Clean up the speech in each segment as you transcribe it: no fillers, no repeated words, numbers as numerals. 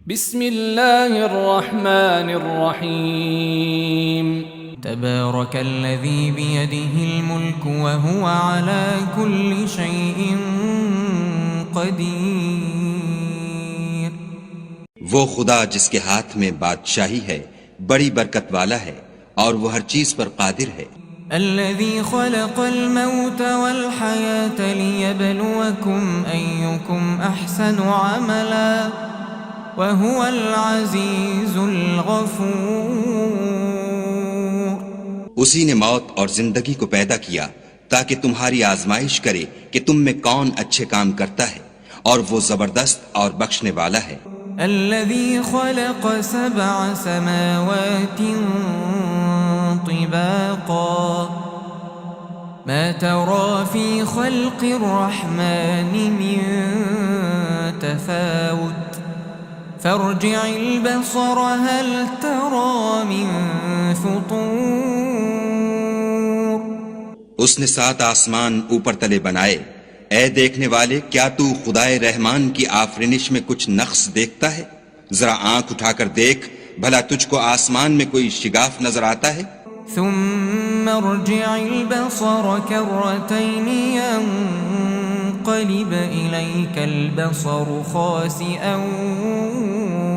بسم اللہ الرحمن الرحیم تبارك الذي بيده الملك وهو على كل شيء قدير. وہ خدا جس کے ہاتھ میں بادشاہی ہے بڑی برکت والا ہے اور وہ ہر چیز پر قادر ہے. الذي خلق الموت والحياة ليبلوكم أيكم أحسن عملا وهو العزيز الغفور. اسی نے موت اور زندگی کو پیدا کیا تاکہ تمہاری آزمائش کرے کہ تم میں کون اچھے کام کرتا ہے، اور وہ زبردست اور بخشنے والا ہے. الذي خلق 7 سماوات طباقا ما ترى في خلق الرحمن من تفاوت فارجع البصر هل ترى من فطور. اس نے 7 آسمان اوپر تلے بنائے. اے دیکھنے والے، کیا تو خدائے رحمان کی آفرینش میں کچھ نقص دیکھتا ہے؟ ذرا آنکھ اٹھا کر دیکھ، بھلا تجھ کو آسمان میں کوئی شگاف نظر آتا ہے؟ ثم ارجع البصر كرتين ينقلب إليك البصر خاسئا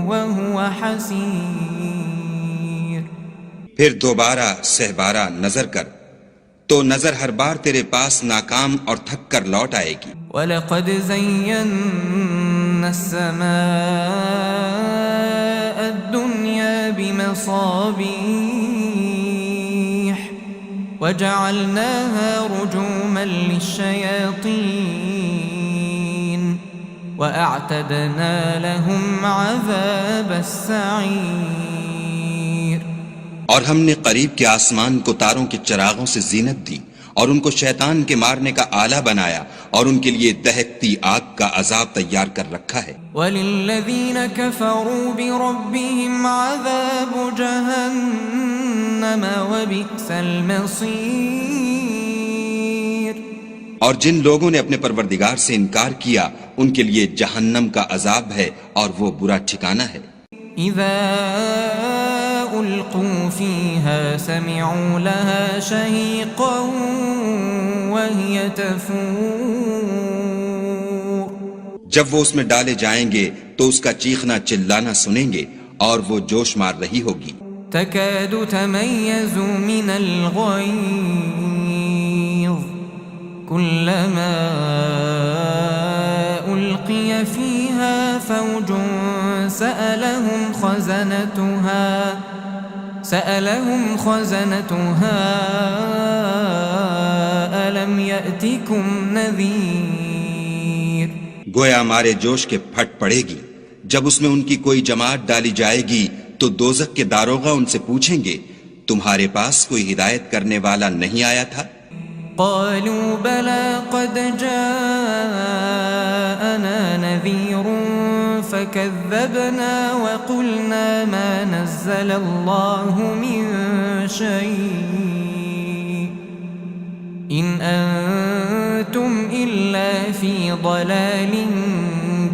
وهو حسير. پھر دوبارہ سہبارہ نظر کر تو نظر ہر بار تیرے پاس ناکام اور تھک کر لوٹ آئے گی. وَلَقَدْ زَيَّنَّا السَّمَاءَ الدُّنْيَا بِمَصَابِيحَ وَجَعَلْنَاهَا رُجُومًا لِلشَّيَاطِينِ وَأَعْتَدْنَا لَهُمْ عَذَابَ السَّعِيرِ. اور ہم نے قریب کے آسمان کو تاروں کے چراغوں سے زینت دی اور ان کو شیطان کے مارنے کا آلہ بنایا اور ان کے لیے دہکتی آگ کا عذاب تیار کر رکھا ہے. وَلِلَّذِينَ كَفَرُوا بِرَبِّهِمْ عَذَابُ جَهَنَّمَ وَبِئْسَ الْمَصِيرُ. اور جن لوگوں نے اپنے پروردگار سے انکار کیا ان کے لیے جہنم کا عذاب ہے اور وہ برا ٹھکانہ ہے. اذا القوا فيها سمعوا لها شهيقا وهي تفور. جب وہ اس میں ڈالے جائیں گے تو اس کا چیخنا چلانا سنیں گے اور وہ جوش مار رہی ہوگی. تكاد تميز من الغيظ كلما ألقي فيها فوج سألهم خزنتها ألم يأتكم نذير. گویا مارے جوش کے پھٹ پڑے گی. جب اس میں ان کی کوئی جماعت ڈالی جائے گی تو دوزخ کے داروغہ ان سے پوچھیں گے تمہارے پاس کوئی ہدایت کرنے والا نہیں آیا تھا؟ قالوا بلى قد جاءنا نذير فكذبنا وقلنا ما نزل الله من شيء إن أنتم إلا في ضلال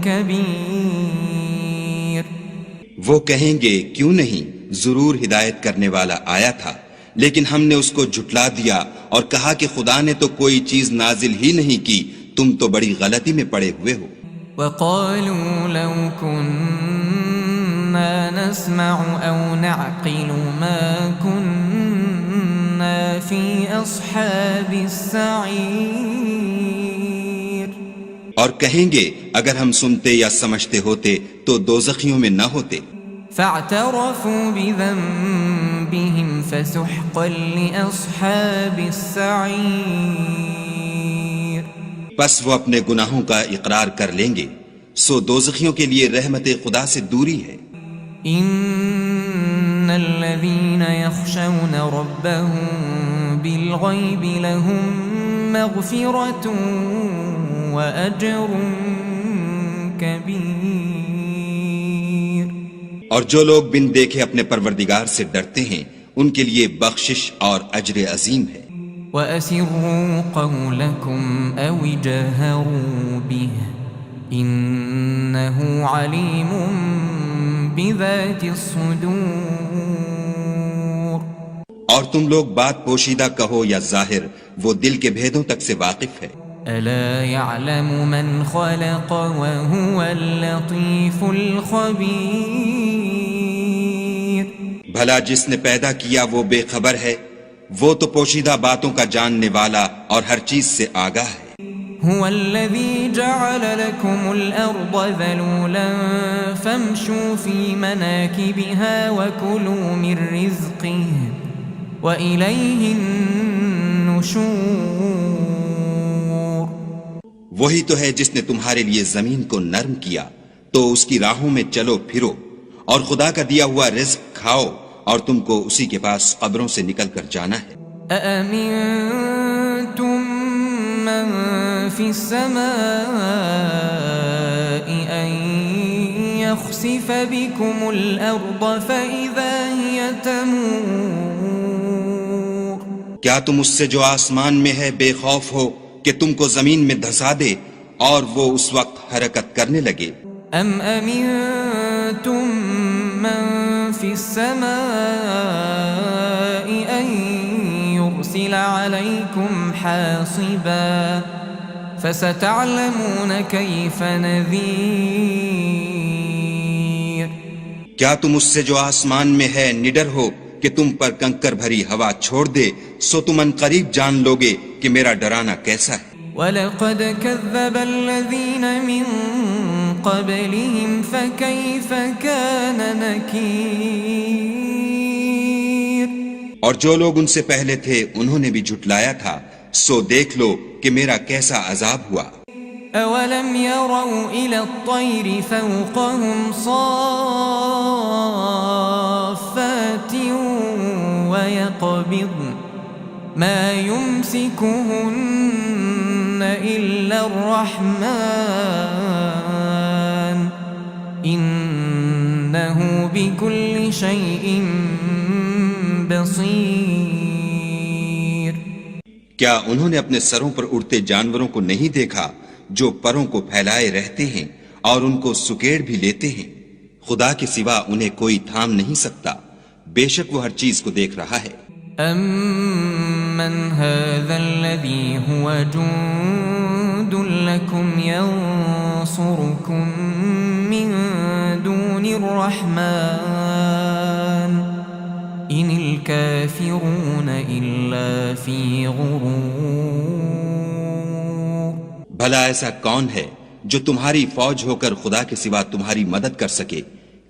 كبير. وہ کہیں گے کیوں نہیں، ضرور ہدایت کرنے والا آیا تھا، لیکن ہم نے اس کو جھٹلا دیا اور کہا کہ خدا نے تو کوئی چیز نازل ہی نہیں کی، تم تو بڑی غلطی میں پڑے ہوئے ہو. وقالوا لو كنا نسمع أو نعقل ما كنا في أصحاب السعير. اور کہیں گے اگر ہم سنتے یا سمجھتے ہوتے تو دوزخیوں میں نہ ہوتے. فاعترفوا بذنبهم فسحقا لأصحاب السعير. پس وہ اپنے گناہوں کا اقرار کر لیں گے، سو دوزخیوں کے لیے رحمت خدا سے دوری ہے. ان الذين يخشون ربهم بالغيب لهم مغفرة وأجر كبير. اور جو لوگ بن دیکھے اپنے پروردگار سے ڈرتے ہیں ان کے لیے بخشش اور اجر عظیم ہے. وَأَسِرُّوا قَوْلَكُمْ أَوِ جَهَرُوا بِهِ إِنَّهُ عَلِيمٌ بذات الصدور اور تم لوگ بات پوشیدہ کہو یا ظاہر، وہ دل کے بھیدوں تک سے واقف ہے۔ ألا يعلم من خلق وهو اللطيف الخبير بھلا جس نے پیدا کیا وہ بے خبر ہے، وہ تو پوشیدہ باتوں کا جاننے والا اور ہر چیز سے آگاہ ہے۔ هو الذي جعل لكم الأرض ذلولا فامشوا في مناكبها وكلوا من رزقه وإليه النشور وہی تو ہے جس نے تمہارے لیے زمین کو نرم کیا، تو اس کی راہوں میں چلو پھرو اور خدا کا دیا ہوا رزق کھاؤ، اور تم کو اسی کے پاس قبروں سے نکل کر جانا ہے۔ أأمنتم من في السماء أن يخسف بكم الأرض فإذا هي تمور کیا تم اس سے جو آسمان میں ہے بے خوف ہو کہ تم کو زمین میں دھسا دے اور وہ اس وقت حرکت کرنے لگے؟ أم أمنتم من في السماء أن يرسل عليكم حاصبا فستعلمون كيف نذير کیا تم اس سے جو آسمان میں ہے نڈر ہو کہ تم پر کنکر بھری ہوا چھوڑ دے، سو تم ان قریب جان لوگے کہ میرا ڈرانا کیسا ہے۔ وَلَقَدْ كَذَّبَ الَّذِينَ مِن قَبْلِهِمْ فَكَيْفَ كَانَ نَكِيرٌ اور جو لوگ ان سے پہلے تھے انہوں نے بھی جھٹلایا تھا، سو دیکھ لو کہ میرا کیسا عذاب ہوا۔ أَوَلَمْ يَرَوْا إِلَى الطَّيْرِ فَوْقَهُمْ صَافَّاتٍ وَيَقْبِضْنَ مَا يُمْسِكُهُنَّ إِلَّا الرَّحْمَنُ إِنَّهُ بِكُلِّ شَيْءٍ بَصِيرٌ کیا انہوں نے اپنے سروں پر اڑتے جانوروں کو نہیں دیکھا جو پروں کو پھیلائے رہتے ہیں اور ان کو سکیڑ بھی لیتے ہیں؟ خدا کے سوا انہیں کوئی تھام نہیں سکتا، بے شک وہ ہر چیز کو دیکھ رہا ہے۔ أَمَّنْ هَذَا الَّذِي هُوَ جُندٌ لَكُمْ يَنصُرُكُم مِّن دُونِ الرَّحْمَنِ إِنِ الْكَافِرُونَ إِلَّا فِي غُرُورٍ بھلا ایسا کون ہے جو تمہاری فوج ہو کر خدا کے سوا تمہاری مدد کر سکے؟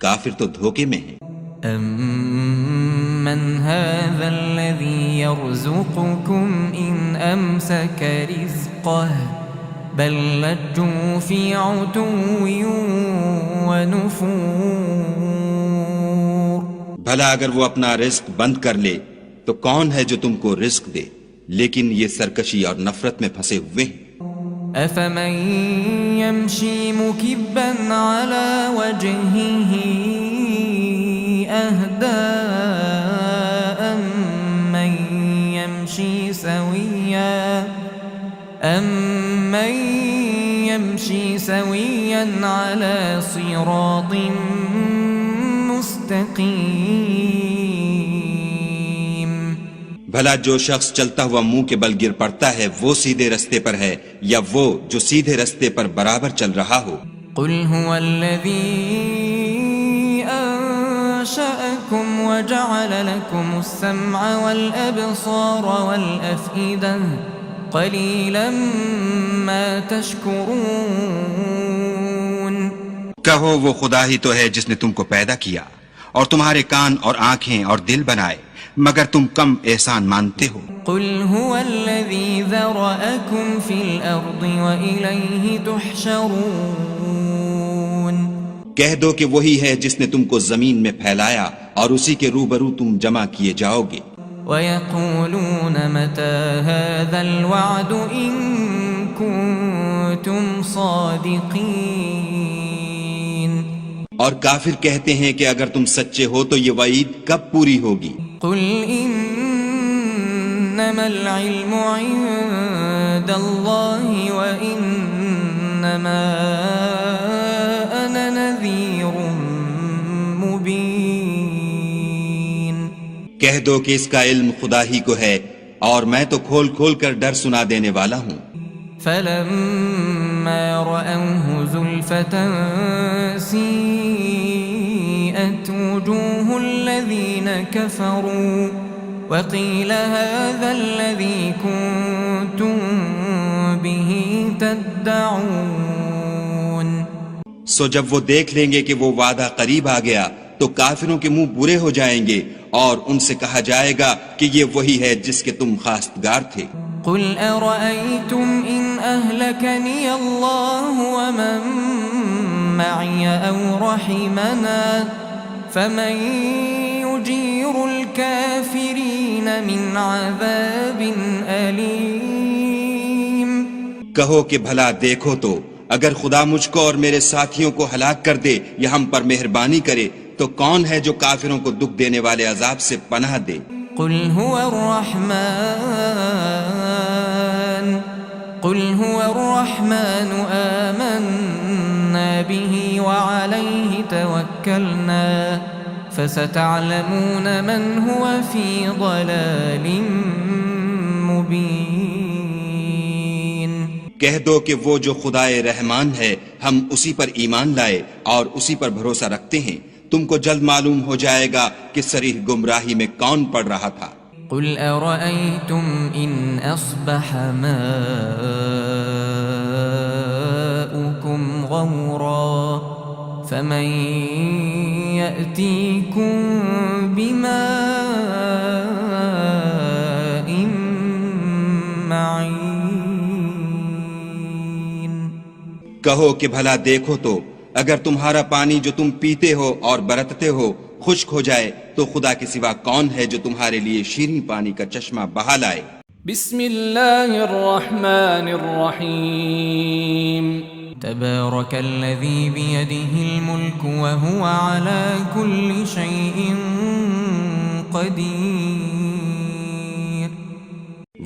کافر تو دھوکے میں ہیں۔ أَمَّنْ هَذَا الَّذِي يَرْزُقُكُمْ إِنْ أَمْسَكَ رِزْقَهُ بَلْ لَجُّوا فِي عُتُوٍّ وَنُفُورٍ بھلا اگر وہ اپنا رزق بند کر لے تو کون ہے جو تم کو رزق دے؟ لیکن یہ سرکشی اور نفرت میں پھنسے ہوئے ہیں۔ أَفَمَن يَمْشِي مُكِبًّا عَلَى وَجْهِهِ أَهْدَىٰ أَمَّن يَمْشِي سَوِيًّا عَلَى صِرَاطٍ مُسْتَقِيمٍ بھلا جو شخص چلتا ہوا منہ کے بل گر پڑتا ہے وہ سیدھے رستے پر ہے یا وہ جو سیدھے رستے پر برابر چل رہا ہو؟ قُلْ هُوَ الَّذِي أَنشَأَكُمْ وَجَعَلَ لَكُمُ السَّمْعَ وَالْأَبْصَارَ وَالْأَفْئِدَةَ قَلِيلًا مَا تَشْكُرُونَ کہو وہ خدا ہی تو ہے جس نے تم کو پیدا کیا اور تمہارے کان اور آنکھیں اور دل بنائے، مگر تم کم احسان مانتے ہو۔ قُلْ هُوَ الَّذِي ذَرَأَكُمْ فِي الْأَرْضِ وَإِلَيْهِ تُحْشَرُونَ کہہ دو کہ وہی ہے جس نے تم کو زمین میں پھیلایا اور اسی کے روبرو تم جمع کیے جاؤ گے۔ وَيَقُولُونَ مَتَى هَذَا الْوَعْدُ إِن كُنتُمْ صَادِقِينَ اور کافر کہتے ہیں کہ اگر تم سچے ہو تو یہ وعید کب پوری ہوگی؟ قُلْ إِنَّمَا الْعِلْمُ عِندَ اللَّهِ وَإِنَّمَا أَنَا نَذِيرٌ مُبِينٌ کہہ دو کہ اس کا علم خدا ہی کو ہے اور میں تو کھول کھول کر ڈر سنا دینے والا ہوں۔ فلما رأوه زلفة سيئت وجوه الذين كفروا وقيل هذا الذي كنتم به تدعون۔ سو جب وہ دیکھ لیں گے کہ وہ وعدہ قریب آ گیا تو کافروں کے منہ برے ہو جائیں گے اور ان سے کہا جائے گا کہ یہ وہی ہے جس کے تم خواستگار تھے۔ قل أرأيتم إن أهلكني الله ومن معي أو رحمنا فمن يجير الكافرين من عذاب أليم۔ کہو کہ بھلا دیکھو تو اگر خدا مجھ کو اور میرے ساتھیوں کو ہلاک کر دے یا ہم پر مہربانی کرے تو کون ہے جو کافروں کو دکھ دینے والے عذاب سے پناہ دے؟ قل هو الرحمن آمنا به وعليه توكلنا فستعلمون من هو في ضلال مبين۔ کہہ دو کہ وہ جو خدائے رحمان ہے ہم اسی پر ایمان لائے اور اسی پر بھروسہ رکھتے ہیں، تم کو جلد معلوم ہو جائے گا کہ صریح گمراہی میں کون پڑ رہا تھا۔ قل أرأيتم إن أصبح ماؤكم غورا فمن يأتيكم بماء معين۔ کہو کہ بھلا دیکھو تو اگر تمہارا پانی جو تم پیتے ہو اور برتتے ہو خشک ہو جائے تو خدا کے سوا کون ہے جو تمہارے لیے شیریں پانی کا چشمہ بہا لائے؟ بسم اللہ الرحمن الرحیم۔ تبارك الذي بيده الملك وهو على كل شيء قدير۔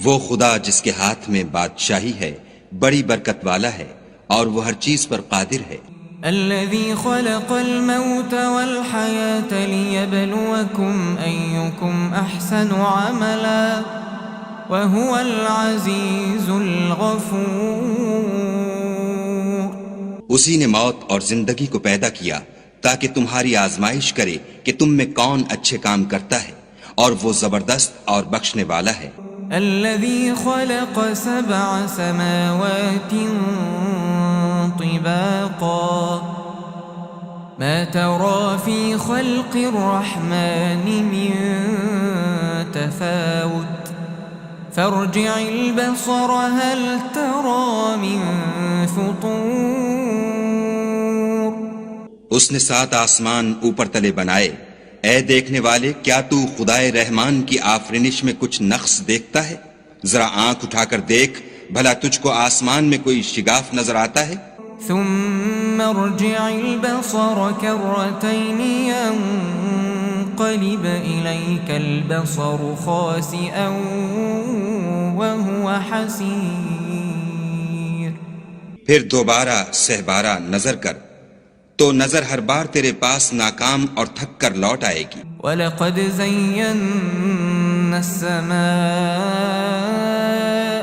وہ خدا جس کے ہاتھ میں بادشاہی ہے بڑی برکت والا ہے اور وہ ہر چیز پر قادر ہے۔ الذي خلق الموت والحياة ليبلوكم أيكم أحسن عملا وهو العزيز الغفور۔ اسی نے موت اور زندگی کو پیدا کیا تاکہ تمہاری آزمائش کرے کہ تم میں کون اچھے کام کرتا ہے اور وہ زبردست اور بخشنے والا ہے۔ الذي خلق 7 سماوات طباقا ما ترى في خلق الرحمن من تفاوت فارجع البصر هل ترى من فطور۔ اس نے 7 آسمان اوپر تلے بنائے، اے دیکھنے والے کیا تو خدائے رحمان کی آفرینش میں کچھ نقص دیکھتا ہے؟ ذرا آنکھ اٹھا کر دیکھ بھلا تجھ کو آسمان میں کوئی شگاف نظر آتا ہے؟ ثم ارجع البصر كرتين ينقلب إليك البصر خاسئا وهو حسير۔ پھر دوبارہ سہبارہ نظر کر تو نظر ہر بار تیرے پاس ناکام اور تھک کر لوٹ آئے گی۔ وَلَقَدْ زَيَّنَّا السَّمَاءَ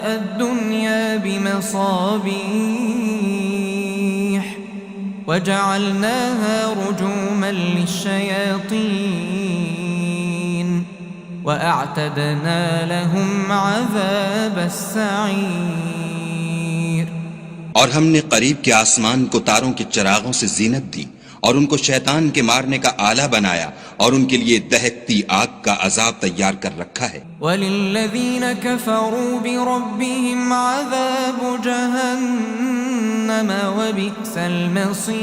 الدُّنْيَا بِمَصَابِيحَ وَجَعَلْنَاهَا رُجُومًا لِلشَّيَاطِينِ وَأَعْتَدْنَا لَهُمْ عَذَابَ السَّعِيرِ۔ اور ہم نے قریب کے آسمان کو تاروں کے چراغوں سے زینت دی اور ان کو شیطان کے مارنے کا آلہ بنایا اور ان کے لیے دہکتی آگ کا عذاب تیار کر رکھا ہے۔ وَلِلَّذِينَ كَفَرُوا بِرَبِّهِمْ عَذَابُ جَهَنَّمَ وَبِئْسَ الْمَصِيرُ۔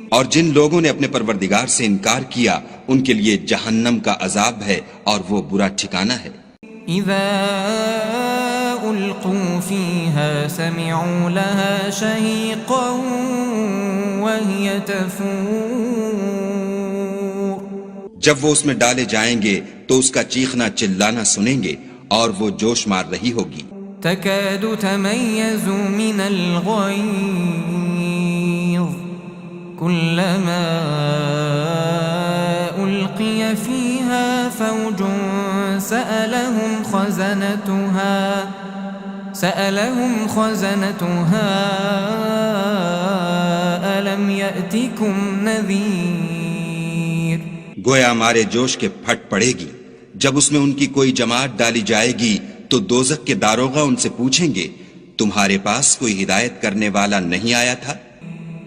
اور جن لوگوں نے اپنے پروردگار سے انکار کیا ان کے لیے جہنم کا عذاب ہے اور وہ برا ٹھکانہ ہے۔ اذا القوا فيها سمعوا لها شهيقا وهي تفور۔ جب وہ اس میں ڈالے جائیں گے تو اس کا چیخنا چلانا سنیں گے اور وہ جوش مار رہی ہوگی۔ تكاد تميز من الغيظ كلما ألقي سألهم خزنتها ألم يأتكم نذير. گویا مارے جوش کے پھٹ پڑے گی جب اس میں ان کی کوئی جماعت ڈالی جائے گی تو دوزخ کے داروغہ ان سے پوچھیں گے تمہارے پاس کوئی ہدایت کرنے والا نہیں آیا تھا؟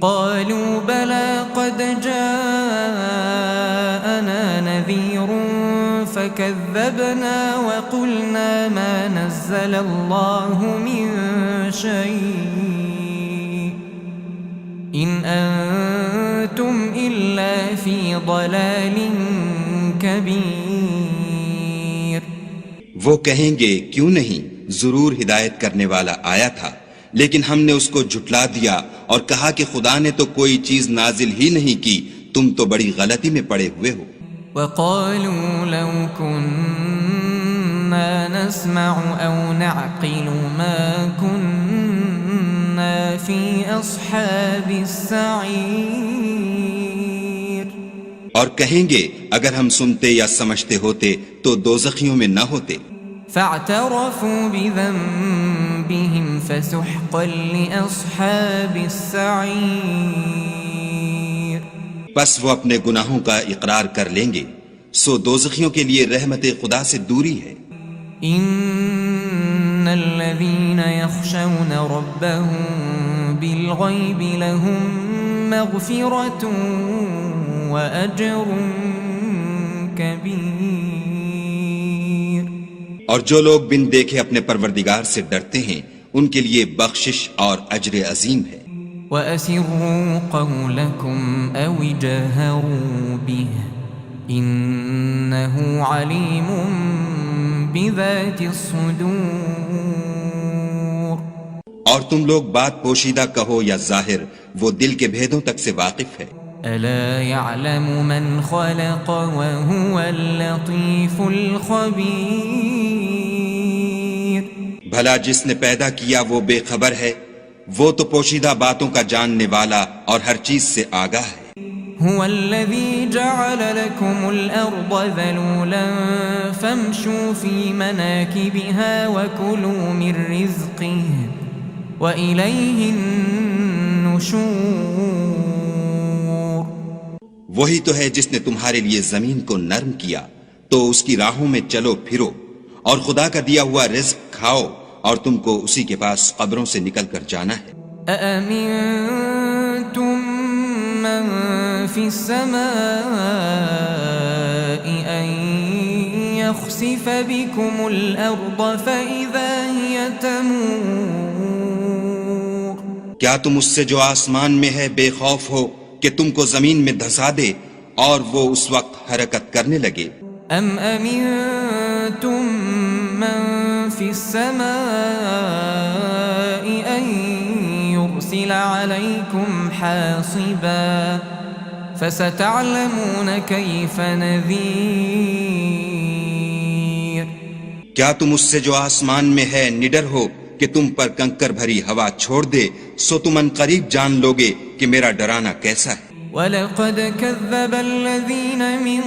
قالوا بلى قد جاءنا نذير فكذبنا وقلنا ما نزل الله من شيء إن أنتم إلا في ضلال كبير. وہ کہیں گے کیوں نہیں، ضرور ہدایت کرنے والا آیا تھا، لیکن ہم نے اس کو جھٹلا دیا اور کہا کہ خدا نے تو کوئی چیز نازل ہی نہیں کی، تم تو بڑی غلطی میں پڑے ہوئے ہو. وقالوا لو كنا نسمع أو نعقل ما كنا في أصحاب السعير. اور کہیں گے اگر ہم سنتے یا سمجھتے ہوتے تو دوزخیوں میں نہ ہوتے. فاعترفوا بذنبهم فسحقا لأصحاب السعير. پس وہ اپنے گناہوں کا اقرار کر لیں گے، سو دوزخیوں کے لیے رحمت خدا سے دوری ہے. ان الذين يخشون ربهم بالغيب لهم مغفرة وأجر كبير. اور جو لوگ بن دیکھے اپنے پروردگار سے ڈرتے ہیں ان کے لیے بخشش اور اجر عظیم ہے. وَأَسِرُّوا قَوْلَكُمْ أَوِ جَهَرُوا بِهِ إِنَّهُ عَلِيمٌ بِذَاتِ الصُّدُورِ. اور تم لوگ بات پوشیدہ کہو یا ظاہر، وہ دل کے بھیدوں تک سے واقف ہے. أَلَا يَعْلَمُ مَنْ خَلَقَ وَهُوَ اللَّطِيفُ الْخَبِيرُ. بھلا جس نے پیدا کیا وہ بے خبر ہے، وہ تو پوشیدہ باتوں کا جاننے والا اور ہر چیز سے آگاہ ہے. هو الذي جعل لكم الأرض ذلولا فامشوا في مناكبها وكلوا من رزقه وإليه النشور. وہی تو ہے جس نے تمہارے لیے زمین کو نرم کیا تو اس کی راہوں میں چلو پھرو اور خدا کا دیا ہوا رزق کھاؤ اور تم کو اسی کے پاس قبروں سے نکل کر جانا ہے. أأمنتم من في السماء أن يخسف بكم الأرض فإذا هي تمور. کیا تم اس سے جو آسمان میں ہے بے خوف ہو کہ تم کو زمین میں دھسا دے اور وہ اس وقت حرکت کرنے لگے؟ أم أمنتم من في السماء أن يرسل عليكم حاصبا فستعلمون كيف نذير. کیا تم اس سے جو آسمان میں ہے نڈر ہو کہ تم پر کنکر بھری ہوا چھوڑ دے، سو تم ان قریب جان لوگے کہ میرا ڈرانا کیسا ہے. وَلَقَدْ كَذَّبَ الَّذِينَ مِن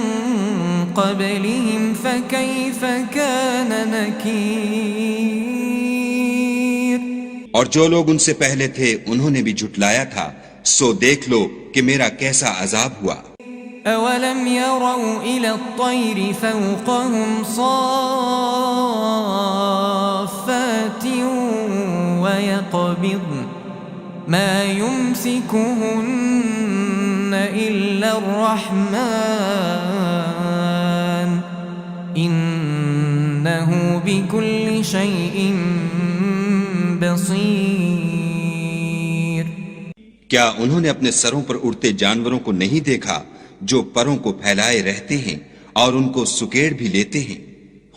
قَبْلِهِمْ فَكَيْفَ كَانَ نَكِيرٌ. اور جو لوگ ان سے پہلے تھے انہوں نے بھی جھٹلایا تھا، سو دیکھ لو کہ میرا کیسا عذاب ہوا. أَوَلَمْ يَرَوْا إِلَى الطَّيْرِ فَوْقَهُمْ صَافَّاتٍ وَيَقْبِضْنَ مَا يُمْسِكُهُنَّ إِلَّا الرَّحْمَنُ إِنَّهُ بِكُلِّ شَيْءٍ بَصِيرٌ. کیا انہوں نے اپنے سروں پر اڑتے جانوروں کو نہیں دیکھا جو پروں کو پھیلائے رہتے ہیں اور ان کو سکیڑ بھی لیتے ہیں؟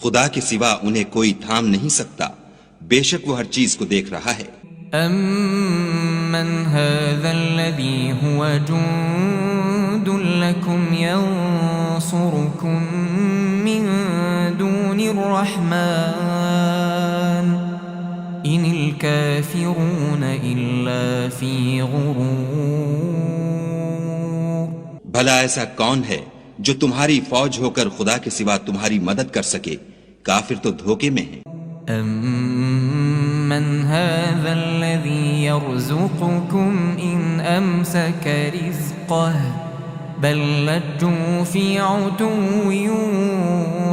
خدا کے سوا انہیں کوئی تھام نہیں سکتا، بے شک وہ ہر چیز کو دیکھ رہا ہے. أَمَّنْ هَذَا الَّذِي هُوَ جُندٌ لَكُمْ يَنصُرُكُم مِّن دُونِ الرَّحْمَنِ إِنِ الْكَافِرُونَ إِلَّا فِي غُرُورٍ. بھلا ایسا کون ہے جو تمہاری فوج ہو کر خدا کے سوا تمہاری مدد کر سکے؟ کافر تو دھوکے میں ہیں۔ أَمَّنْ هَذَا الَّذِي يَرْزُقُكُمْ إِنْ أَمْسَكَ رِزْقَهُ بَلْ لَجُّوا فِي عُتُوٍّ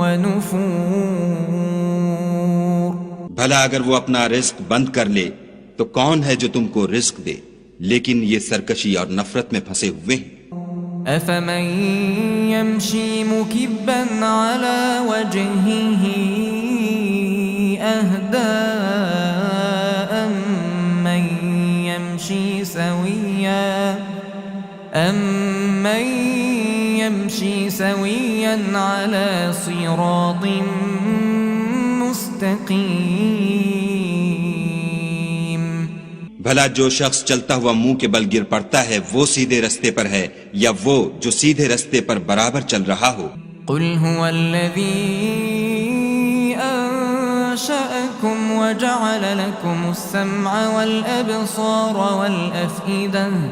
وَنُفُورٍ۔ بھلا اگر وہ اپنا رزق بند کر لے تو کون ہے جو تم کو رزق دے، لیکن یہ سرکشی اور نفرت میں پھنسے ہوئے ہیں۔ أَفَمَنْ يَمْشِي مُكِبًّا عَلَى وَجْهِهِ أَهْدَىٰ أَمَّنْ يَمْشِي سَوِيًّا عَلَى صِرَاطٍ مُسْتَقِيمٍ۔ بھلا جو شخص چلتا ہوا منہ کے بل گر پڑتا ہے وہ سیدھے رستے پر ہے یا وہ جو سیدھے رستے پر برابر چل رہا ہو؟ قل هو الذي أنشأكم وجعل لكم السمع والأبصار والأفئدة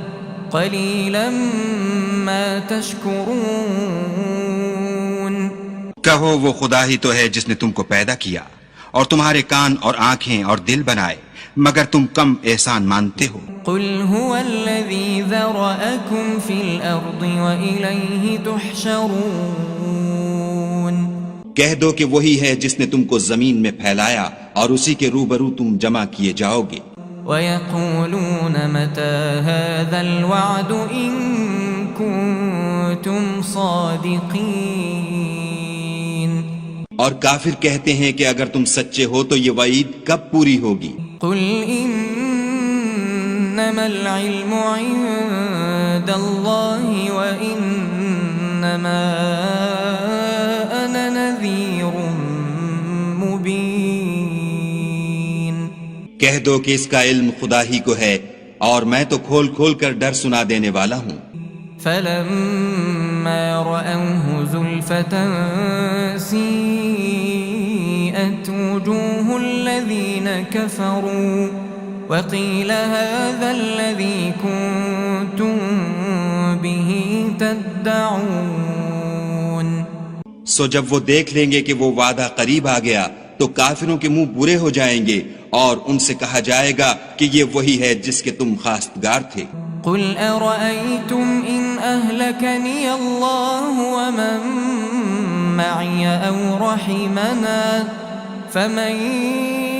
قليلا ما تشكرون۔ کہو وہ خدا ہی تو ہے جس نے تم کو پیدا کیا اور تمہارے کان اور آنکھیں اور دل بنائے، مگر تم کم احسان مانتے ہو۔ قل هو الذي ذرأكم في الأرض وإليه تحشرون۔ کہہ دو کہ وہی ہے جس نے تم کو زمین میں پھیلایا اور اسی کے روبرو تم جمع کیے جاؤ گے۔ وَيَقُولُونَ مَتَى هَذَا الْوَعْدُ إِن كُنتُمْ صَادِقِينَ۔ اور کافر کہتے ہیں کہ اگر تم سچے ہو تو یہ وعید کب پوری ہوگی؟ قُلْ إِنَّمَا الْعِلْمُ عِندَ اللَّهِ وَإِنَّمَا أَنَا نَذِيرٌ مُبِينٌ۔ کہہ دو کہ اس کا علم خدا ہی کو ہے اور میں تو کھول کھول کر ڈر سنا دینے والا ہوں۔ فَلَمَّا رَأَوْهُ زُلْفَةً سِيئَتْ وُجُوهُ الَّذِينَ كَفَرُوا وَقِيلَ هَذَا الَّذِي كُنتُم بِهِ تَدَّعُونَ۔ سو جب وہ دیکھ لیں گے کہ وہ وعدہ قریب آ گیا تو کافروں کے منہ برے ہو جائیں گے اور ان سے کہا جائے گا کہ یہ وہی ہے جس کے تم خواستگار تھے۔ قُلْ أَرَأَيْتُمْ إِنْ أَهْلَكَنِيَ اللَّهُ وَمَن مَّعِيَ أَوْ رَحِمَنَا فَمَن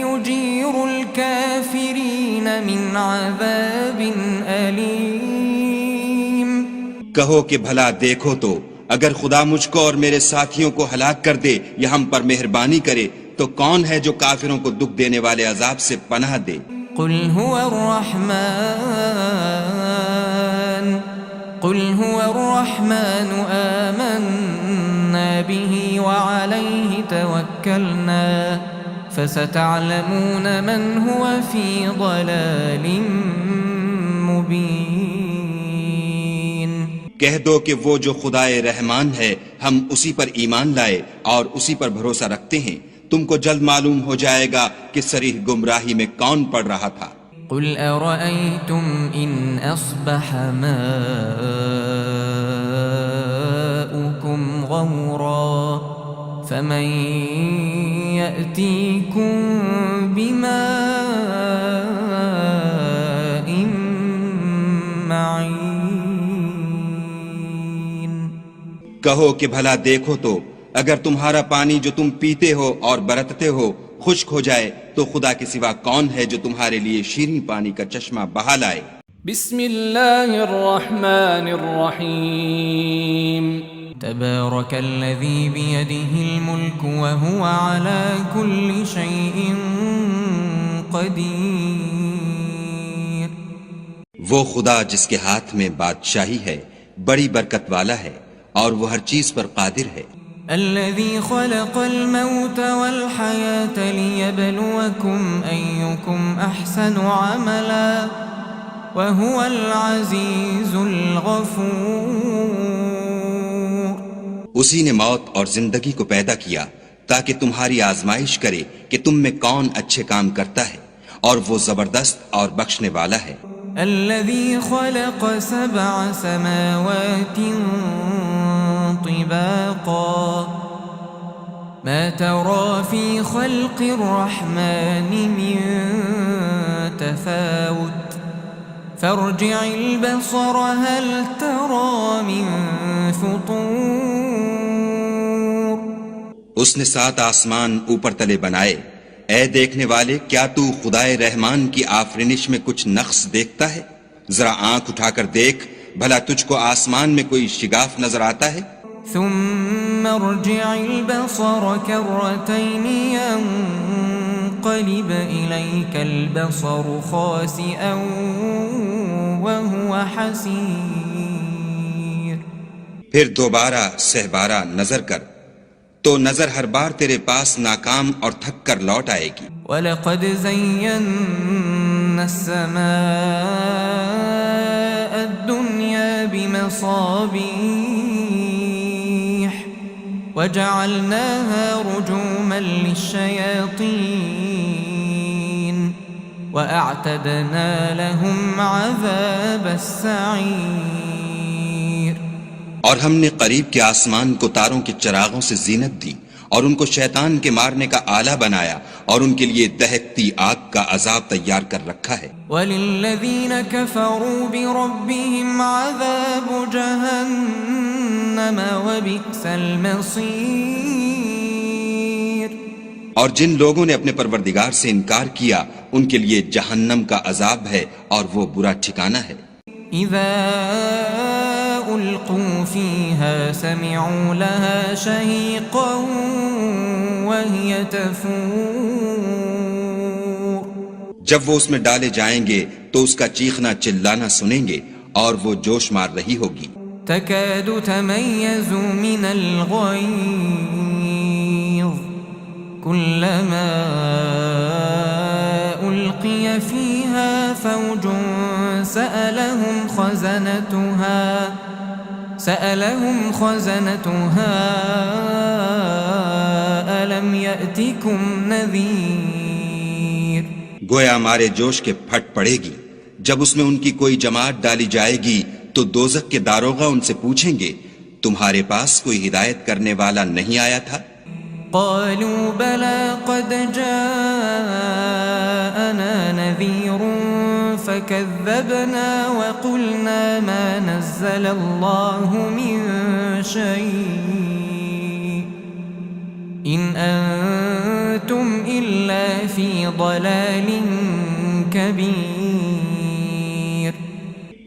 يُجِيرُ الْكَافِرِينَ مِنْ عَذَابٍ أَلِيمٍ۔ کہو کہ بھلا دیکھو تو اگر خدا مجھ کو اور میرے ساتھیوں کو ہلاک کر دے یا ہم پر مہربانی کرے تو کون ہے جو کافروں کو دکھ دینے والے عذاب سے پناہ دے؟ قل هو الرحمن آمنا به وعليه توكلنا فستعلمون من هو في ضلال مبين۔ کہہ دو کہ وہ جو خدائے رحمان ہے ہم اسی پر ایمان لائے اور اسی پر بھروسہ رکھتے ہیں، تم کو جلد معلوم ہو جائے گا کہ صریح گمراہی میں کون پڑ رہا تھا۔ قل أرأيتم إن أصبح ماؤكم غورا فمن يأتيكم بماء معين۔ کہو کہ بھلا دیکھو تو اگر تمہارا پانی جو تم پیتے ہو اور برتتے ہو خشک ہو جائے تو خدا کے سوا کون ہے جو تمہارے لیے شیریں پانی کا چشمہ بہا لائے؟ بسم اللہ الرحمن الرحیم۔ تبارك الذي بيده الملك وهو على كل شيء قدير۔ وہ خدا جس کے ہاتھ میں بادشاہی ہے بڑی برکت والا ہے اور وہ ہر چیز پر قادر ہے۔ الذي خلق الموت والحياة ليبلوكم أيكم أحسن عملا وهو العزيز الغفور۔ اسی نے موت اور زندگی کو پیدا کیا تاکہ تمہاری آزمائش کرے کہ تم میں کون اچھے کام کرتا ہے، اور وہ زبردست اور بخشنے والا ہے۔ الذي خلق 7 سماوات طباقا ما ترى في خلق الرحمن من تفاوت فارجع البصر هل ترى من فطور. اس نے 7 آسمان اوپر تلے بنائے. اے دیکھنے والے کیا تو خدائے رحمان کی آفرینش میں کچھ نقص دیکھتا ہے؟ ذرا آنکھ اٹھا کر دیکھ بھلا تجھ کو آسمان میں کوئی شگاف نظر آتا ہے؟ ثم ارجع البصر كرتين ينقلب إليك البصر خاسئا وهو حسير. پھر دوبارہ سہبارہ نظر کر تو نظر ہر بار تیرے پاس ناکام اور تھک کر لوٹ آئے گی. وَلَقَدْ زَيَّنَّا السَّمَاءَ الدُّنْيَا بِمَصَابِيحَ وَجَعَلْنَاهَا رُجُومًا لِلشَّيَاطِينِ وَأَعْتَدْنَا لَهُمْ عَذَابَ السَّعِيرِ. اور ہم نے قریب کے آسمان کو تاروں کے چراغوں سے زینت دی اور ان کو شیطان کے مارنے کا آلہ بنایا اور ان کے لیے دہکتی آگ کا عذاب تیار کر رکھا ہے. وَلِلَّذِينَ كَفَرُوا بِرَبِّهِمْ عَذَابُ جَهَنَّمَ وَبِئْسَ الْمَصِيرُ. اور جن لوگوں نے اپنے پروردگار سے انکار کیا ان کے لیے جہنم کا عذاب ہے اور وہ برا ٹھکانہ ہے. اذا القوا فيها سمعوا لها شهيقا وهي تفور. جب وہ اس میں ڈالے جائیں گے تو اس کا چیخنا چلانا سنیں گے اور وہ جوش مار رہی ہوگی. تكاد تميز من الغيظ كلما ألقي فيها فوج سألهم خزنتها ألم يأتكم نذير. گویا مارے جوش کے پھٹ پڑے گی. جب اس میں ان کی کوئی جماعت ڈالی جائے گی تو دوزخ کے داروغہ ان سے پوچھیں گے تمہارے پاس کوئی ہدایت کرنے والا نہیں آیا تھا؟ قالوا بلى قد جاءنا نذير فكذبنا وقلنا ما نزل الله من شيء إن أنتم إلا في ضلال كبير.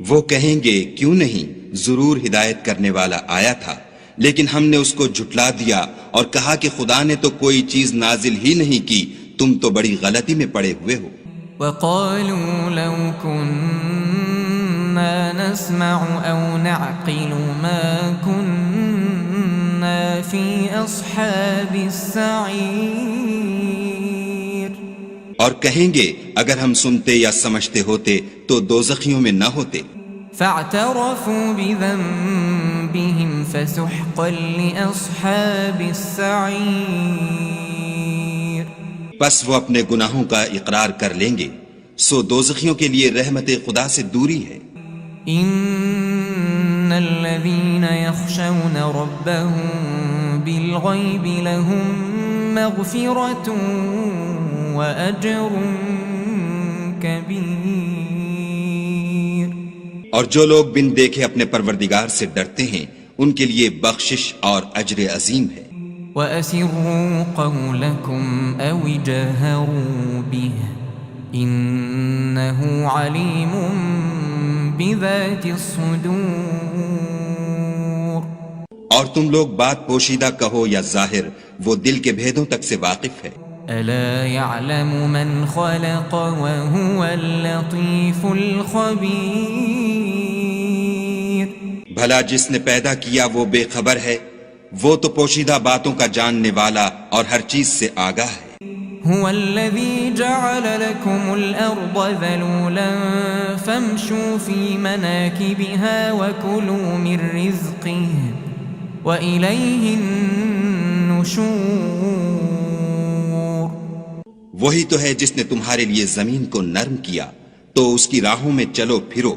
وہ کہیں گے کیوں نہیں ضرور ہدایت کرنے والا آیا تھا لیکن ہم نے اس کو جھٹلا دیا اور کہا کہ خدا نے تو کوئی چیز نازل ہی نہیں کی، تم تو بڑی غلطی میں پڑے ہوئے ہو. وقالوا لو كنا نسمع أو نعقل ما كنا في أصحاب السعير. اور کہیں گے اگر ہم سنتے یا سمجھتے ہوتے تو دوزخیوں میں نہ ہوتے. فاعترفوا بذنبهم فسحقا لأصحاب السعير. پس وہ اپنے گناہوں کا اقرار کر لیں گے سو دوزخیوں کے لیے رحمت خدا سے دوری ہے. ان الذين يخشون ربهم بالغيب لهم مغفرة وأجر كبير. اور جو لوگ بن دیکھے اپنے پروردگار سے ڈرتے ہیں ان کے لیے بخشش اور اجر عظیم ہے. وَأَسِرُّوا قَوْلَكُمْ أَوِ جَهَرُوا بِهِ إِنَّهُ عَلِيمٌ بِذَاتِ الصُّدُورِ. اور تم لوگ بات پوشیدہ کہو یا ظاہر وہ دل کے بھیدوں تک سے واقف ہے. أَلَا يَعْلَمُ مَنْ خَلَقَ وَهُوَ اللَّطِيفُ الْخَبِيرُ. بھلا جس نے پیدا کیا وہ بے خبر ہے، وہ تو پوشیدہ باتوں کا جاننے والا اور ہر چیز سے آگاہ ہے. هو الذي جعل لكم الأرض ذلولا فامشوا في مناكبها وكلوا من رزقه وإليه النشور. وہی تو ہے جس نے تمہارے لیے زمین کو نرم کیا تو اس کی راہوں میں چلو پھرو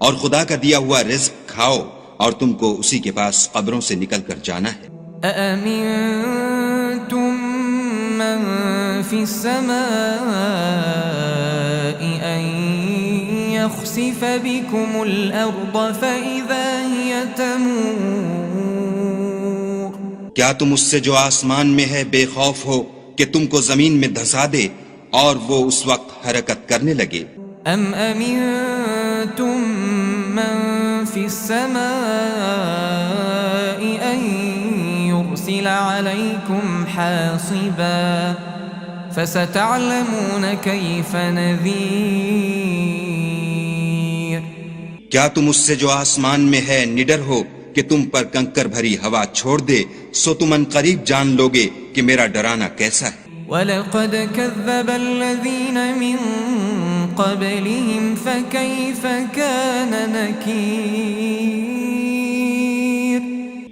اور خدا کا دیا ہوا رزق کھاؤ اور تم کو اسی کے پاس قبروں سے نکل کر جانا ہے. أأمنتم من في السماء أن يخسف بكم الأرض فإذا هي تمور کیا تم اس سے جو آسمان میں ہے بے خوف ہو کہ تم کو زمین میں دھسا دے اور وہ اس وقت حرکت کرنے لگے؟ أم أمنتم من في السماء أن يرسل عليكم حاصبا فستعلمون كيف نذير کیا تم اس سے جو آسمان میں ہے نڈر ہو کہ تم پر کنکر بھری ہوا چھوڑ دے، سو تم ان قریب جان لوگے کہ میرا ڈرانا کیسا ہے۔ وَلَقَدْ كَذَّبَ الَّذِينَ مِن قَبْلِهِمْ فَكَيْفَ كَانَ نَكِيرٌ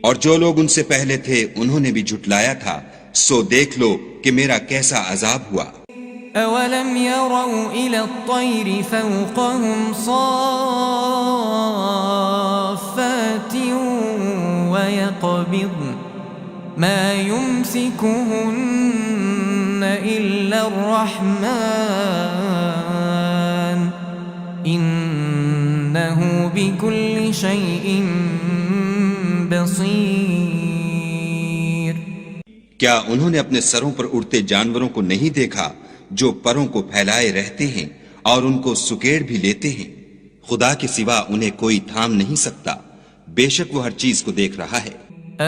اور جو لوگ ان سے پہلے تھے انہوں نے بھی جھٹلایا تھا، سو دیکھ لو کہ میرا کیسا عذاب ہوا۔ أَوَلَمْ يَرَوْا إِلَى الطَّيْرِ فَوْقَهُمْ صَافَّاتٍ وَيَقْبِضْنَ مَا يُمْسِكُهُنَّ إِلَّا الرَّحْمَنُ إِنَّهُ بِكُلِّ شَيْءٍ بَصِيرٌ کیا انہوں نے اپنے سروں پر اڑتے جانوروں کو نہیں دیکھا جو پروں کو پھیلائے رہتے ہیں اور ان کو سکیڑ بھی لیتے ہیں؟ خدا کے سوا انہیں کوئی تھام نہیں سکتا، بے شک وہ ہر چیز کو دیکھ رہا ہے۔